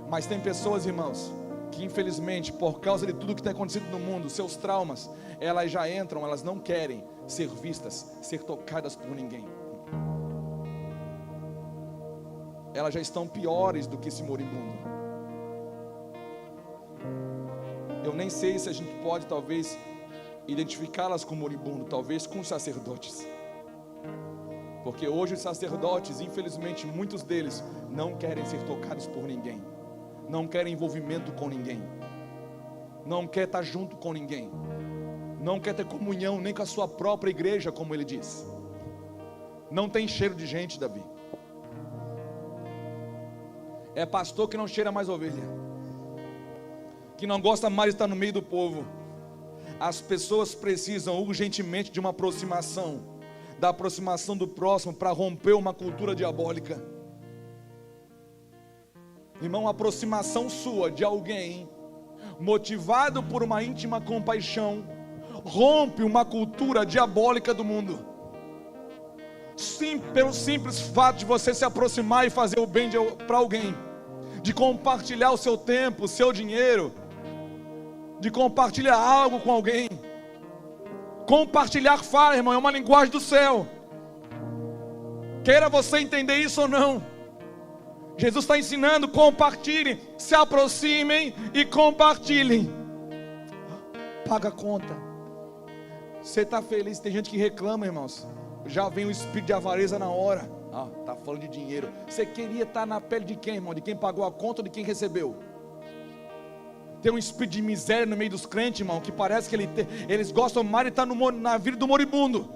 Mas tem pessoas, irmãos, que infelizmente, por causa de tudo que tem acontecido no mundo, seus traumas, elas já entram, elas não querem ser vistas, ser tocadas por ninguém. Elas já estão piores do que esse moribundo. Eu nem sei se a gente pode talvez identificá-las com moribundo, talvez com sacerdotes, porque hoje os sacerdotes, infelizmente, muitos deles não querem ser tocados por ninguém, não querem envolvimento com ninguém, não quer estar junto com ninguém, não quer ter comunhão nem com a sua própria igreja, como ele diz. Não tem cheiro de gente, Davi. É pastor que não cheira mais ovelha, que não gosta mais de estar no meio do povo. As pessoas precisam urgentemente de uma aproximação, da aproximação do próximo, para romper uma cultura diabólica. Irmão, a aproximação sua de alguém, motivado por uma íntima compaixão, rompe uma cultura diabólica do mundo. Sim, pelo simples fato de você se aproximar e fazer o bem para alguém, de compartilhar o seu tempo, o seu dinheiro, de compartilhar algo com alguém. Compartilhar fala, irmão, é uma linguagem do céu. Queira você entender isso ou não, Jesus está ensinando: compartilhem, se aproximem e compartilhem. Paga a conta. Você está feliz? Tem gente que reclama, irmãos, já vem o espírito de avareza na hora. Está falando de dinheiro. Você queria estar na pele de quem, irmão? De quem pagou a conta ou de quem recebeu? Tem um espírito de miséria no meio dos crentes, irmão, que parece que eles gostam mais de estar na vida do moribundo.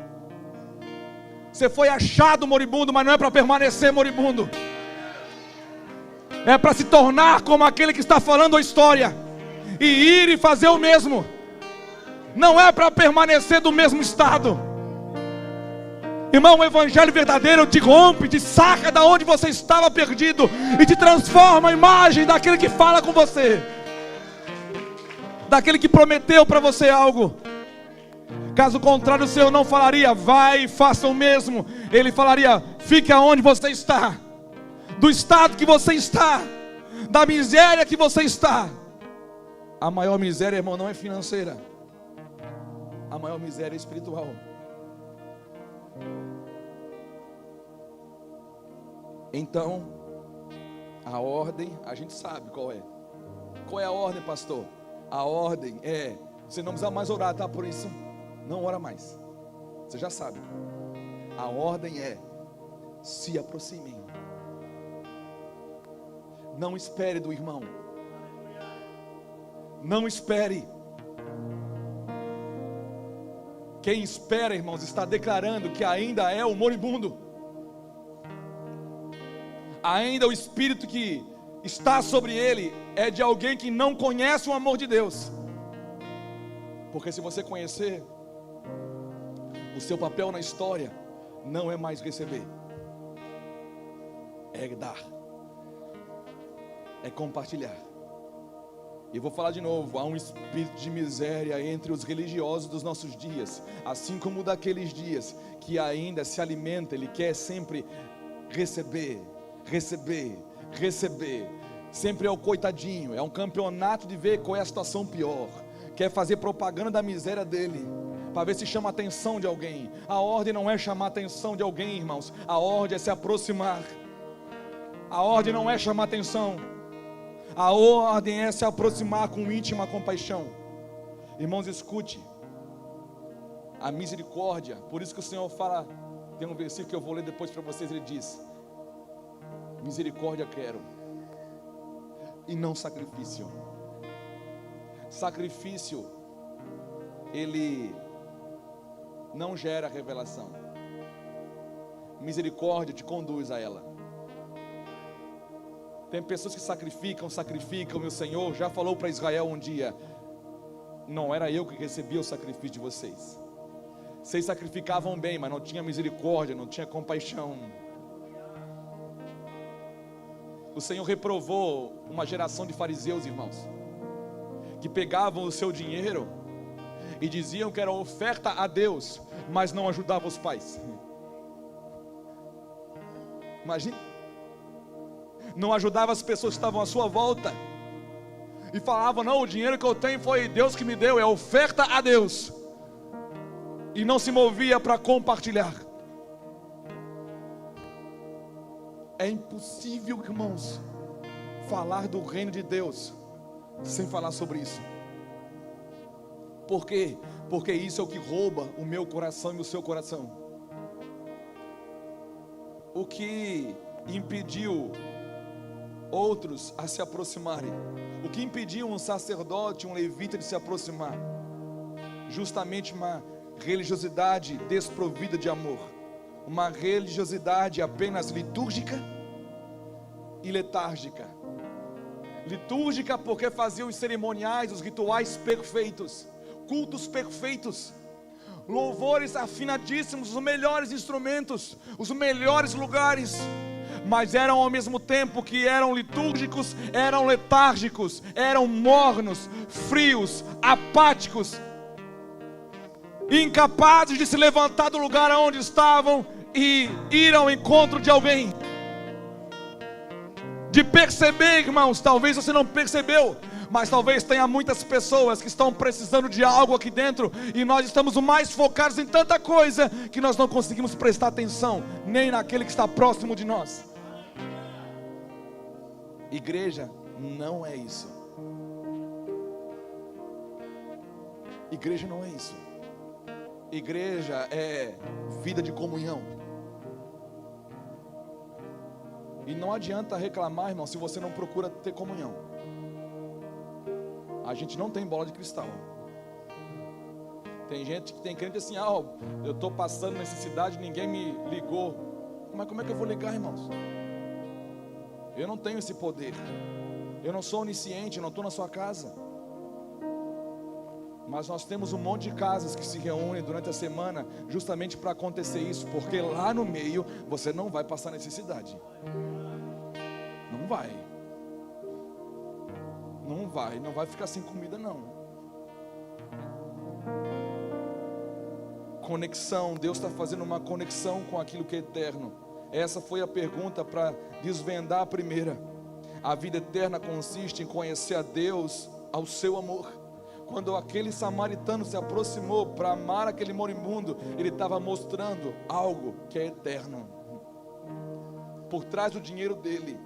Você foi achado moribundo, mas não é para permanecer moribundo. É para se tornar como aquele que está falando a história, e ir e fazer o mesmo. Não é para permanecer do mesmo estado. Irmão, o evangelho verdadeiro te rompe, te saca da onde você estava perdido e te transforma a imagem daquele que fala com você, daquele que prometeu para você algo. Caso contrário, o Senhor não falaria: vai e faça o mesmo. Ele falaria: fique aonde você está, do estado que você está, da miséria que você está. A maior miséria, irmão, não é financeira. A maior miséria é espiritual. Então, a ordem, a gente sabe qual é. Qual é a ordem, pastor? A ordem é: você não precisa mais orar, tá? Por isso, não ora mais. Você já sabe. A ordem é: se aproximem. Não espere do irmão. Não espere. Quem espera, irmãos, está declarando que ainda é o moribundo. Ainda o espírito que está sobre ele é de alguém que não conhece o amor de Deus. Porque se você conhecer, o seu papel na história não é mais receber, é dar, é compartilhar. E vou falar de novo: há um espírito de miséria entre os religiosos dos nossos dias, assim como daqueles dias, que ainda se alimenta. Ele quer sempre receber, receber, receber. Sempre é o coitadinho. É um campeonato de ver qual é a situação pior. Quer fazer propaganda da miséria dele, para ver se chama a atenção de alguém. A ordem não é chamar a atenção de alguém, irmãos. A ordem é se aproximar. A ordem não é chamar a atenção. A ordem é se aproximar com íntima compaixão. Irmãos, escute. A misericórdia, por isso que o Senhor fala, tem um versículo que eu vou ler depois para vocês. Ele diz: misericórdia quero, e não sacrifício. Sacrifício, ele não gera revelação. misericórdia te conduz a ela. Tem pessoas que sacrificam, e o Senhor já falou para Israel um dia: não era eu que recebia o sacrifício de vocês. Vocês sacrificavam bem, mas não tinha misericórdia, não tinha compaixão. O Senhor reprovou uma geração de fariseus, irmãos, que pegavam o seu dinheiro e diziam que era oferta a Deus, mas não ajudavam os pais. Imagina, não ajudava as pessoas que estavam à sua volta, e falavam: não, o dinheiro que eu tenho foi Deus que me deu, é oferta a Deus, e não se movia para compartilhar. É impossível, irmãos, falar do reino de Deus sem falar sobre isso. Por quê? Porque isso é o que rouba o meu coração e o seu coração. O que impediu outros a se aproximarem? O que impediu um sacerdote, um levita de se aproximar? Justamente uma religiosidade desprovida de amor. Uma religiosidade apenas litúrgica e letárgica. Litúrgica porque fazia os cerimoniais, os rituais perfeitos, cultos perfeitos, louvores afinadíssimos, os melhores instrumentos, os melhores lugares, mas eram ao mesmo tempo que eram litúrgicos, eram letárgicos, eram mornos, frios, apáticos, incapazes de se levantar do lugar onde estavam e ir ao encontro de alguém, de perceber, irmãos. Talvez você não percebeu, mas talvez tenha muitas pessoas que estão precisando de algo aqui dentro, e nós estamos mais focados em tanta coisa que nós não conseguimos prestar atenção nem naquele que está próximo de nós. Igreja não é isso. Igreja não é isso. Igreja é vida de comunhão. E não adianta reclamar, irmão, se você não procura ter comunhão. A gente não tem bola de cristal. Tem gente que tem crente assim: eu estou passando necessidade, ninguém me ligou. Mas como é que eu vou ligar, irmãos? Eu não tenho esse poder. Eu não sou onisciente, eu não estou na sua casa. Mas nós temos um monte de casas que se reúnem durante a semana justamente para acontecer isso, porque lá no meio você não vai passar necessidade. Não vai. Não vai ficar sem comida, não. Conexão, Deus está fazendo uma conexão com aquilo que é eterno. Essa foi a pergunta para desvendar a primeira. A vida eterna consiste em conhecer a Deus ao seu amor. Quando aquele samaritano se aproximou para amar aquele moribundo, ele estava mostrando algo que é eterno. Por trás do dinheiro dele,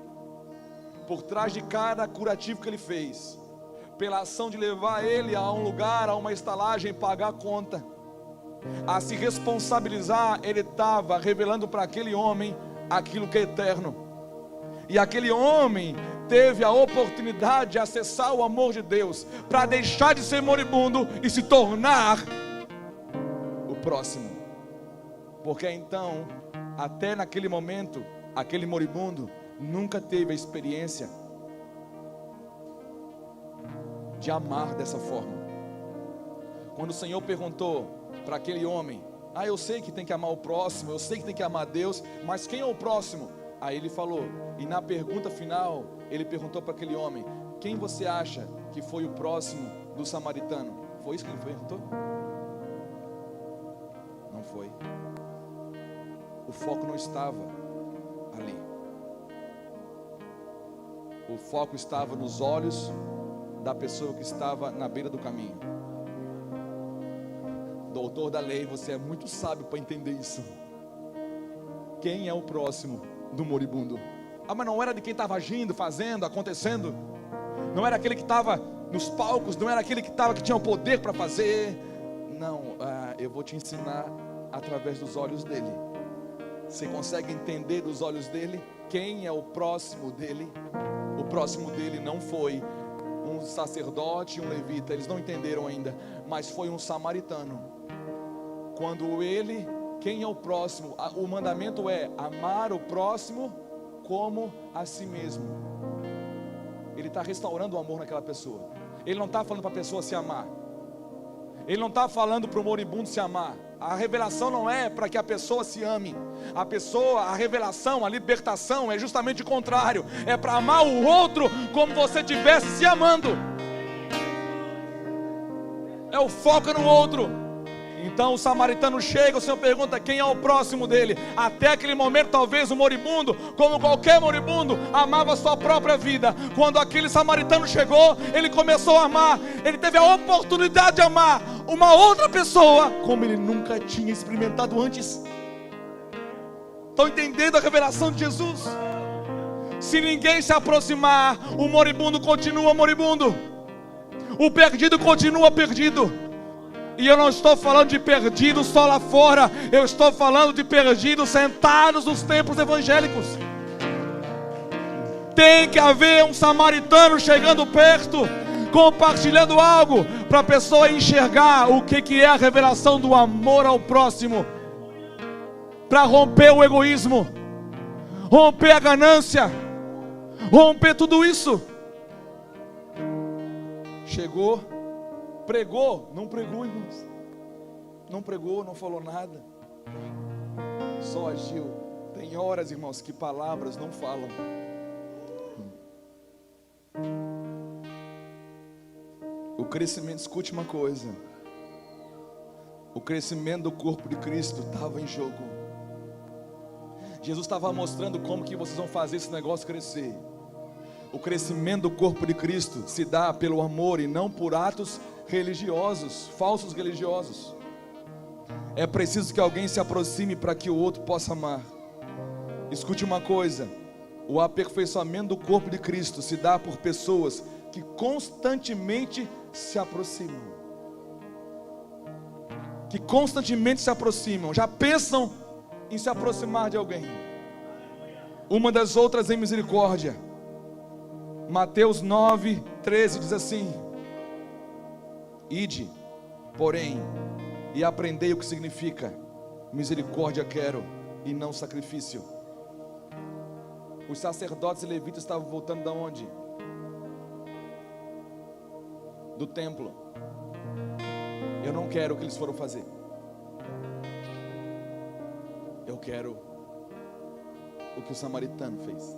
por trás de cada curativo que ele fez, pela ação de levar ele a um lugar, a uma estalagem, pagar a conta, a se responsabilizar, ele estava revelando para aquele homem aquilo que é eterno. E aquele homem teve a oportunidade de acessar o amor de Deus, para deixar de ser moribundo e se tornar o próximo. Porque então, até naquele momento, aquele moribundo nunca teve a experiência de amar dessa forma. Quando o Senhor perguntou para aquele homem: eu sei que tem que amar o próximo, eu sei que tem que amar Deus, mas quem é o próximo? Aí ele falou, e na pergunta final, ele perguntou para aquele homem: quem você acha que foi o próximo do samaritano? Foi isso que ele perguntou? Não foi. O foco não estava ali. O foco estava nos olhos da pessoa que estava na beira do caminho. Doutor da lei, você é muito sábio para entender isso. Quem é o próximo do moribundo? Mas não era de quem estava agindo, fazendo, acontecendo. Não era aquele que estava nos palcos, não era aquele que tinha o poder para fazer. Não, eu vou te ensinar através dos olhos dele. Você consegue entender dos olhos dele quem é o próximo dele? O próximo dele não foi um sacerdote, um levita, eles não entenderam ainda, mas foi um samaritano. Quando ele quem é o próximo. O mandamento é amar o próximo como a si mesmo. Ele está restaurando o amor naquela pessoa. Ele não está falando para a pessoa se amar. Ele não está falando para o moribundo se amar. A revelação não é para que a pessoa se ame. A revelação, a libertação é justamente o contrário. É para amar o outro como você estivesse se amando. É o foco no outro. Então o samaritano chega, o Senhor pergunta quem é o próximo dele. Até aquele momento talvez o moribundo, como qualquer moribundo, amava a sua própria vida. Quando aquele samaritano chegou, ele começou a amar. Ele teve a oportunidade de amar uma outra pessoa como ele nunca tinha experimentado antes. Estão entendendo a revelação de Jesus? Se ninguém se aproximar, o moribundo continua moribundo, o perdido continua perdido. E eu não estou falando de perdidos só lá fora, eu estou falando de perdidos sentados nos templos evangélicos. Tem que haver um samaritano chegando perto, compartilhando algo, para a pessoa enxergar o que é a revelação do amor ao próximo, para romper o egoísmo, romper a ganância, romper tudo isso. Chegou, pregou, não pregou, irmãos. Não pregou, não falou nada. Só agiu. Tem horas, irmãos, que palavras não falam. O crescimento, escute uma coisa. O crescimento do corpo de Cristo estava em jogo. Jesus estava mostrando como que vocês vão fazer esse negócio crescer. O crescimento do corpo de Cristo se dá pelo amor e não por atos religiosos, falsos religiosos. É preciso que alguém se aproxime para que o outro possa amar. Escute uma coisa: o aperfeiçoamento do corpo de Cristo se dá por pessoas que constantemente se aproximam. Que constantemente se aproximam, já pensam em se aproximar de alguém. Uma das outras em misericórdia. Mateus 9:13 diz assim: ide, porém, e aprendei o que significa misericórdia quero e não sacrifício. Os sacerdotes e levitas estavam voltando da onde? Do templo. Eu não quero o que eles foram fazer. Eu quero o que o samaritano fez.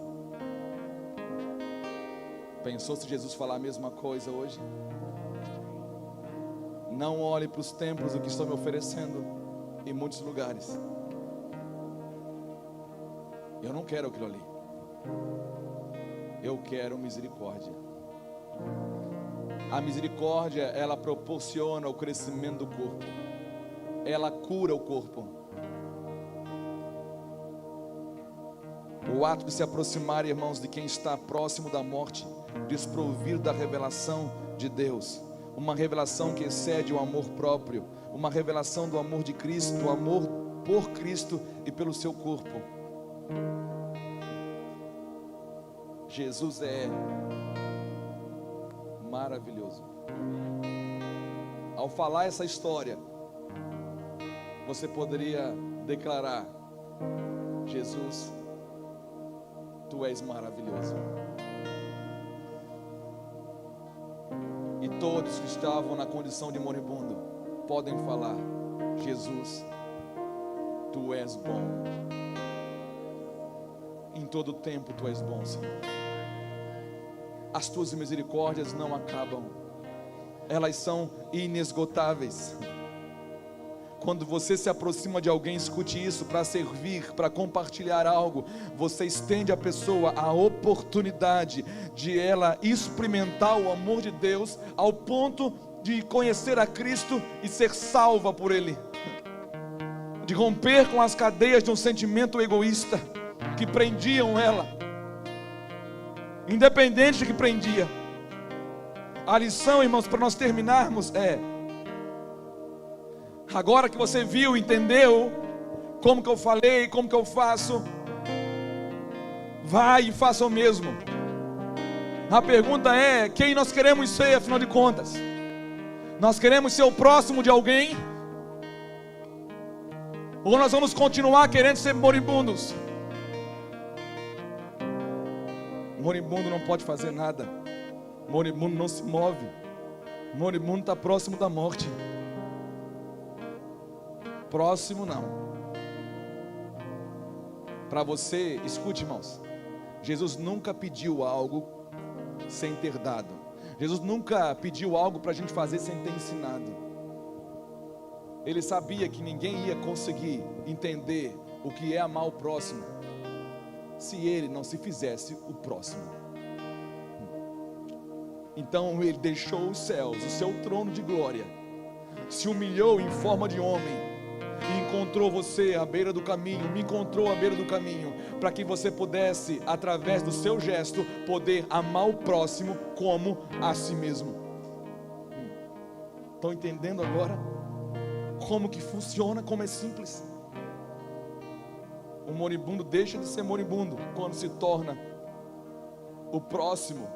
Pensou se Jesus falar a mesma coisa hoje? Não olhe para os templos, o que estão me oferecendo em muitos lugares. Eu não quero aquilo ali. Eu quero misericórdia. A misericórdia, ela proporciona o crescimento do corpo. Ela cura o corpo. O ato de se aproximar, irmãos, de quem está próximo da morte, desprovido da revelação de Deus, uma revelação que excede o amor próprio, uma revelação do amor de Cristo, do amor por Cristo e pelo seu corpo. Jesus é maravilhoso. Ao falar essa história, você poderia declarar: Jesus, tu és maravilhoso. E todos que estavam na condição de moribundo podem falar: Jesus, tu és bom. Em todo tempo tu és bom, Senhor. As tuas misericórdias não acabam, elas são inesgotáveis. Quando você se aproxima de alguém, escute isso, para servir, para compartilhar algo, você estende à pessoa a oportunidade de ela experimentar o amor de Deus ao ponto de conhecer a Cristo e ser salva por Ele, de romper com as cadeias de um sentimento egoísta que prendiam ela, independente de que prendia. A lição, irmãos, para nós terminarmos é: agora que você viu, entendeu como que eu falei, como que eu faço, vai e faça o mesmo. A pergunta é: quem nós queremos ser, afinal de contas? Nós queremos ser o próximo de alguém? Ou nós vamos continuar querendo ser moribundos? Moribundo não pode fazer nada. Moribundo não se move. Moribundo está próximo da morte. Próximo não. Para você, escute, irmãos. Jesus nunca pediu algo sem ter dado. Jesus nunca pediu algo para a gente fazer sem ter ensinado. Ele sabia que ninguém ia conseguir entender o que é amar o próximo se ele não se fizesse o próximo. Então ele deixou os céus, o seu trono de glória, se humilhou em forma de homem e encontrou você à beira do caminho, me encontrou à beira do caminho, para que você pudesse, através do seu gesto, poder amar o próximo como a si mesmo. Estão entendendo agora como que funciona, como é simples? O moribundo deixa de ser moribundo quando se torna o próximo.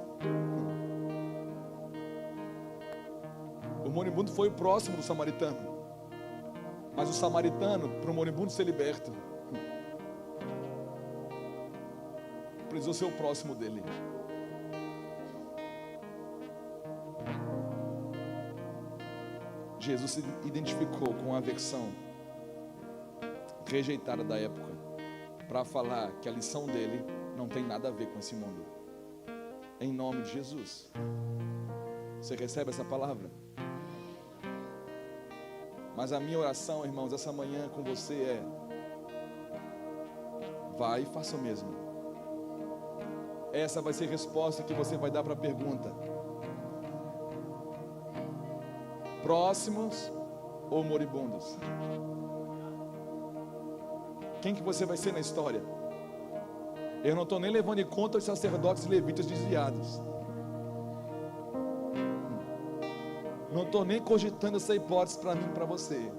O moribundo foi o próximo do samaritano, mas o samaritano, para o moribundo ser liberto, precisou ser o próximo dele. Jesus se identificou com a versão rejeitada da época, para falar que a lição dele não tem nada a ver com esse mundo. Em nome de Jesus. Você recebe essa palavra? Mas a minha oração, irmãos, essa manhã com você é: vai e faça o mesmo. Essa vai ser a resposta que você vai dar para a pergunta: próximos ou moribundos? Quem que você vai ser na história? Eu não estou nem levando em conta os sacerdotes e levitas desviados. Não estou nem cogitando essa hipótese para mim e para você.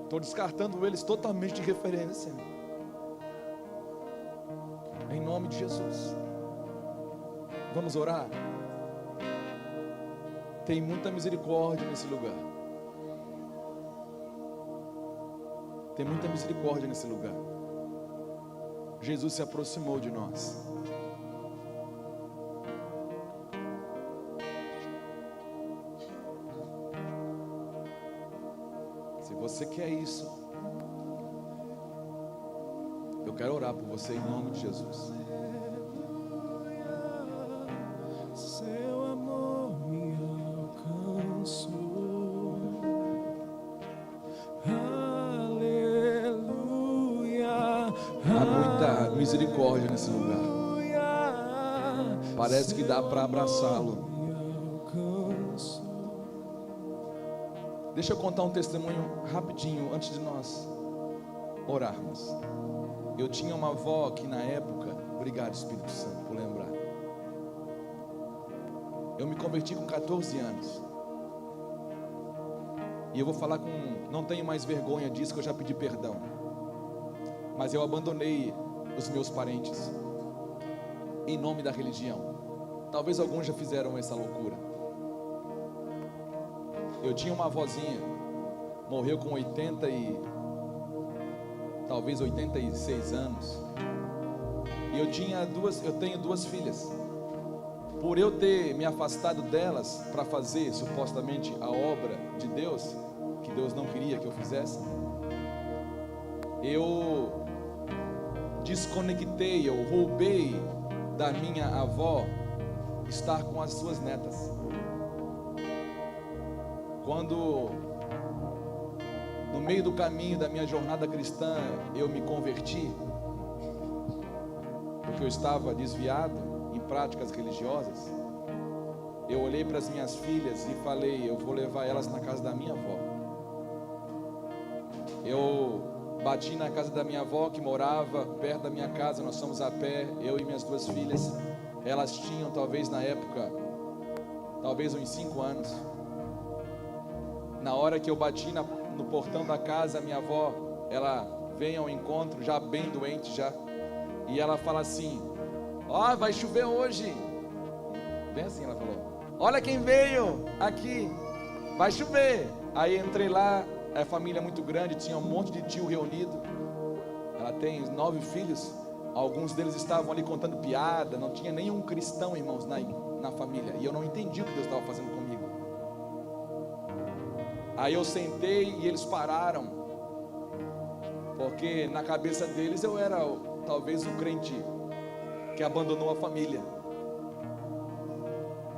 Estou descartando eles totalmente de referência. Em nome de Jesus. Vamos orar? Tem muita misericórdia nesse lugar. Tem muita misericórdia nesse lugar. Jesus se aproximou de nós. Se você quer isso, eu quero orar por você em nome de Jesus. Seu amor me alcançou. Há muita misericórdia nesse lugar. Parece que dá para abraçá-lo. Deixa eu contar um testemunho rapidinho antes de nós orarmos. Eu tinha uma avó que na época, obrigado Espírito Santo por lembrar, eu me converti com 14 anos. E eu vou falar não tenho mais vergonha disso, que eu já pedi perdão. Mas eu abandonei os meus parentes em nome da religião. Talvez alguns já fizeram essa loucura. Eu tinha uma avózinha, morreu com 86 anos. E eu tenho duas filhas. Por eu ter me afastado delas para fazer supostamente a obra de Deus, que Deus não queria que eu fizesse, eu desconectei, eu roubei da minha avó estar com as suas netas. Quando no meio do caminho da minha jornada cristã eu me converti, porque eu estava desviado em práticas religiosas, eu olhei para as minhas filhas e falei: eu vou levar elas na casa da minha avó. Eu bati na casa da minha avó, que morava perto da minha casa. Nós fomos a pé, eu e minhas duas filhas. Elas tinham talvez na época, talvez uns 5 anos. Na hora que eu bati no portão da casa, a minha avó, ela vem ao encontro, já bem doente já, e ela fala assim: ó, vai chover hoje. Bem assim ela falou: olha quem veio aqui, vai chover. Aí entrei lá, a família é muito grande, tinha um monte de tio reunido. Ela tem 9 filhos. Alguns deles estavam ali contando piada. Não tinha nenhum cristão, irmãos, na família. E eu não entendi o que Deus estava fazendo comigo. Aí eu sentei e eles pararam, porque na cabeça deles eu era talvez o crente que abandonou a família.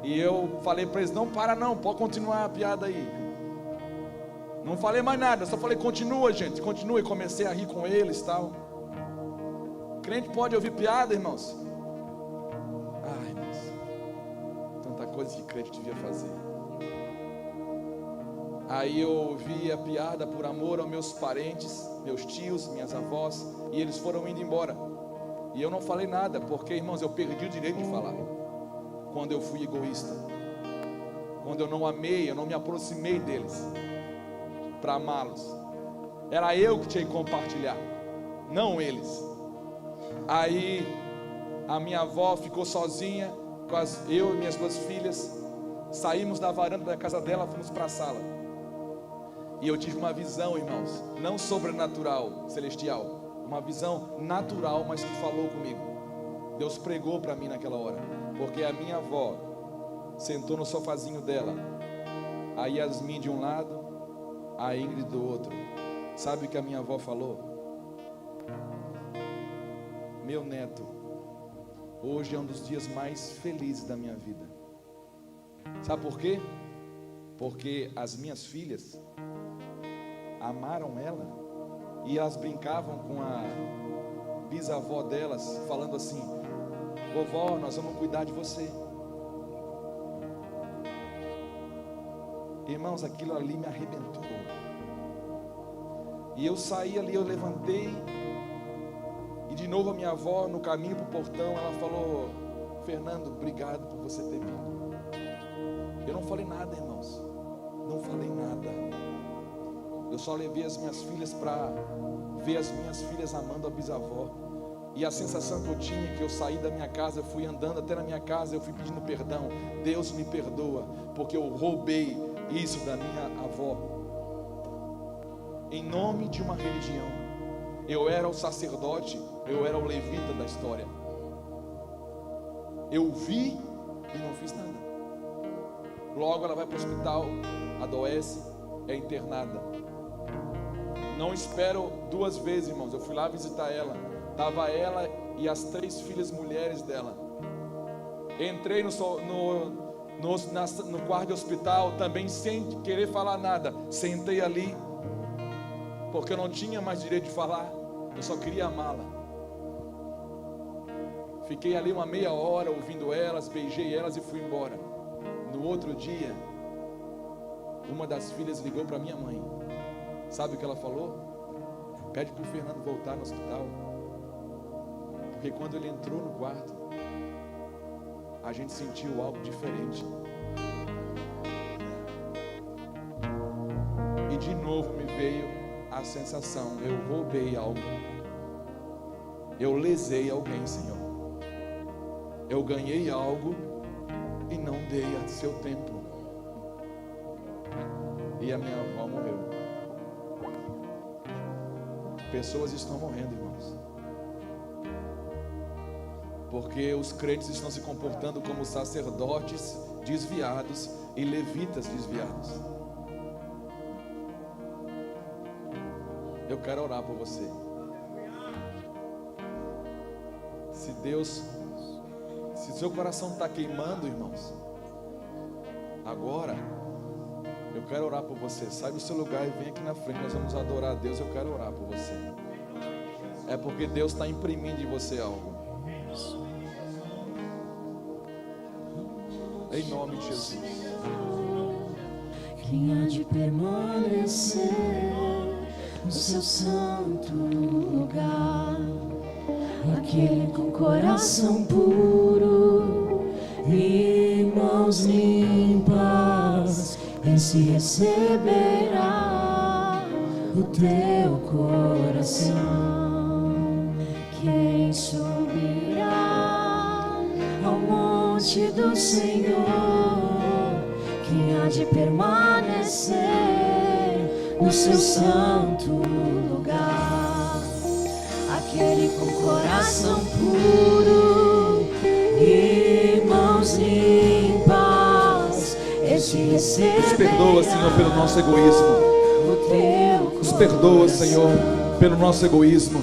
E eu falei para eles: não para não, pode continuar a piada aí. Não falei mais nada, só falei: continua, gente, continua. E comecei a rir com eles e tal. Crente pode ouvir piada, irmãos? Ai, irmãos, tanta coisa que crente devia fazer. Aí eu ouvi a piada por amor aos meus parentes, meus tios, minhas avós, e eles foram indo embora. E eu não falei nada, porque, irmãos, eu perdi o direito de falar. Quando eu fui egoísta, quando eu não amei, eu não me aproximei deles para amá-los. Era eu que tinha que compartilhar, não eles. Aí a minha avó ficou sozinha, eu e minhas 2 filhas. Saímos da varanda da casa dela, fomos para a sala. E eu tive uma visão, irmãos, não sobrenatural, celestial, uma visão natural, mas que falou comigo. Deus pregou para mim naquela hora, porque a minha avó sentou no sofazinho dela, a Yasmin de um lado, a Ingrid do outro. Sabe o que a minha avó falou? Meu neto, hoje é um dos dias mais felizes da minha vida. Sabe por quê? Porque as minhas filhas amaram ela, e elas brincavam com a bisavó delas, falando assim: vovó, nós vamos cuidar de você. Irmãos, aquilo ali me arrebentou. E eu saí ali, eu levantei, e de novo a minha avó, no caminho para o portão, ela falou: Fernando, obrigado por você ter vindo. Eu não falei nada, irmãos, não falei nada. Eu só levei as minhas filhas para ver as minhas filhas amando a bisavó. E a sensação que eu tinha é que eu saí da minha casa, eu fui andando até na minha casa, eu fui pedindo perdão. Deus me perdoa, porque eu roubei isso da minha avó, em nome de uma religião. Eu era o sacerdote, eu era o levita da história. Eu vi e não fiz nada. Logo ela vai para o hospital, adoece, é internada. Não espero 2 vezes, irmãos. Eu fui lá visitar ela. Estava ela e as 3 filhas mulheres dela. Entrei no quarto de hospital, também sem querer falar nada. Sentei ali, porque eu não tinha mais direito de falar. Eu só queria amá-la. Fiquei ali uma meia hora ouvindo elas, beijei elas e fui embora. No outro dia, uma das filhas ligou para minha mãe. Sabe o que ela falou? Pede para o Fernando voltar no hospital, porque quando ele entrou no quarto, a gente sentiu algo diferente. E de novo me veio a sensação: eu roubei algo, eu lesei alguém, Senhor. Eu ganhei algo e não dei a seu tempo. E a minha avó morreu. Pessoas estão morrendo, irmãos, porque os crentes estão se comportando como sacerdotes desviados e levitas desviados. Eu quero orar por você. Se seu coração está queimando, irmãos, agora eu quero orar por você. Sai do seu lugar e vem aqui na frente. Nós vamos adorar a Deus. Eu quero orar por você. É porque Deus está imprimindo em você algo. Em nome de Jesus. Quem há de permanecer no seu santo lugar? Aquele com coração puro e mãos limpas, esse receberá o teu coração. Quem subirá ao monte do Senhor? Quem há de permanecer no seu santo lugar. Aquele com coração puro e mãos limpas, este receberá. Nos perdoa, Senhor, pelo nosso egoísmo. Nos perdoa, Senhor, pelo nosso egoísmo,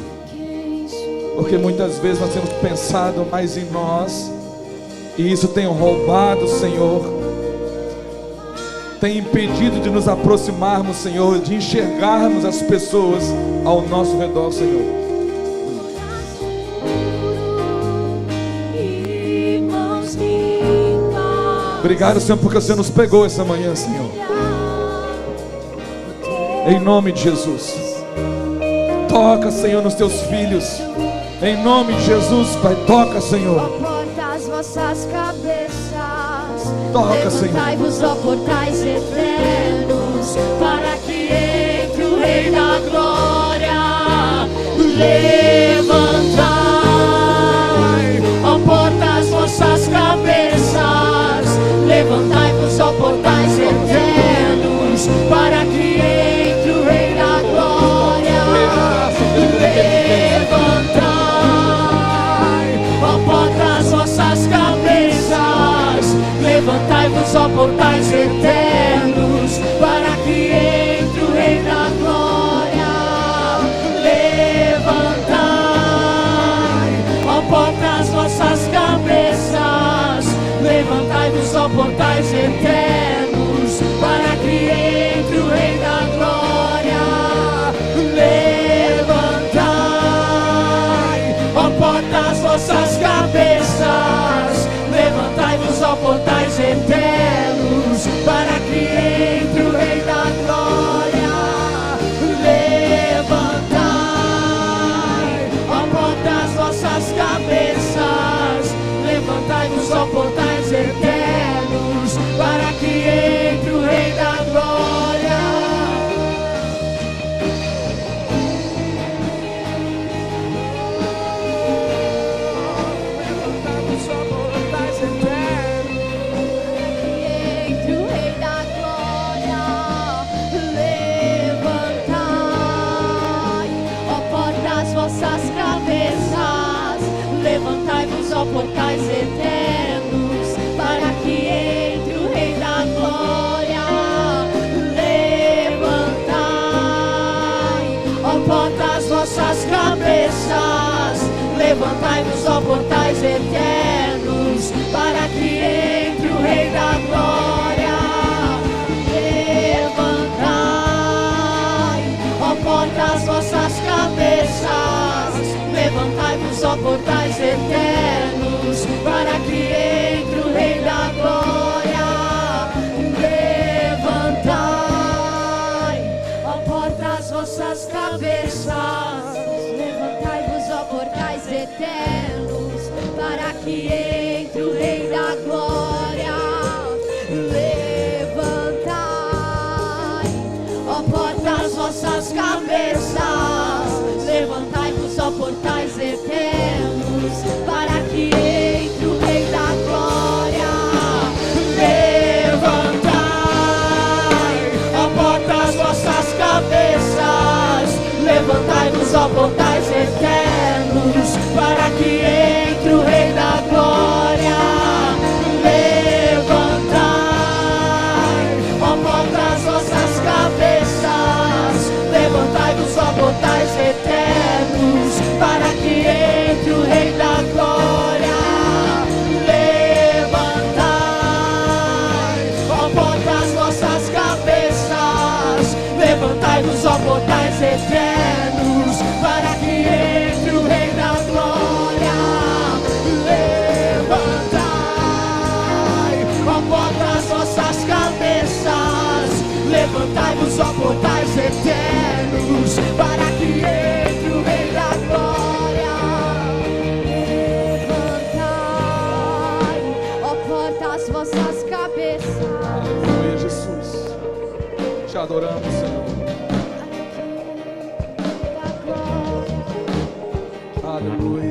porque muitas vezes nós temos pensado mais em nós, e isso tem roubado, Senhor, tem impedido de nos aproximarmos, Senhor, de enxergarmos as pessoas ao nosso redor, Senhor. Obrigado, Senhor, porque o Senhor nos pegou essa manhã, Senhor. Em nome de Jesus. Toca, Senhor, nos teus filhos. Em nome de Jesus, Pai, toca, Senhor. Ó portas, vossas cabeças. Toca, Senhor. Levantai-vos, ó portais eternos, para que entre o Rei da Glória. Levantai, ó portas, vossas cabeças. Levantai-vos, ó portais eternos, para que entre o Rei da Glória. Levantai, ó portas, vossas cabeças. Levantai-vos, ó portais eternos, para que entre o Rei da Glória. Levantai, ó portas, vossas cabeças. Levantai-vos, ó portais eternos, para que entre o Rei da Glória. Levantai, ó portas, vossas cabeças. Levantai-vos, ó portais eternos, para que entre o Rei da Glória. Levantai, ó portas, vossas cabeças. Levantai-vos, ó portais eternos, para que entre o Rei da Glória. Levantai-vos, ó portais eternos, entre o Rei da Glória. Levantai, ó portas, vossas cabeças. Levantai-vos, ó portais eternos, para que entre o Rei da Glória. Levantai, ó portas, vossas cabeças. Levantai-vos, ó portais eternos, para que entre o Rei da Glória. Levantai, ó portas, vossas cabeças. Levantai-vos, ó portais eternos, para que entre o Rei da Glória. Levantai, ó portas, vossas cabeças. Levantai-vos, ó portais eternos, para que entre o Rei da Glória. Levantai, ó portas, vossas cabeças. Levantai-vos, ó portais eternos, para que entre o Rei da Glória. Levantai, ó portas, vossas cabeças. Levantai-vos, ó portais eternos, para que entre o Rei da Glória. Levantai, ó portas, vossas cabeças. Levantai-vos, ó portais eternos, para que entre o Rei da Glória. Levantai, ó portas, vossas cabeças. Levantai-vos, ó portais eternos, para que entre o Rei da Glória. Levantai, ó portas, vossas cabeças. Levantai-vos, ó portais eternos, para que entre o Rei da Glória. Levantai, ó portas, vossas cabeças. Aleluia, Jesus. Te adoramos, Senhor. Aleluia.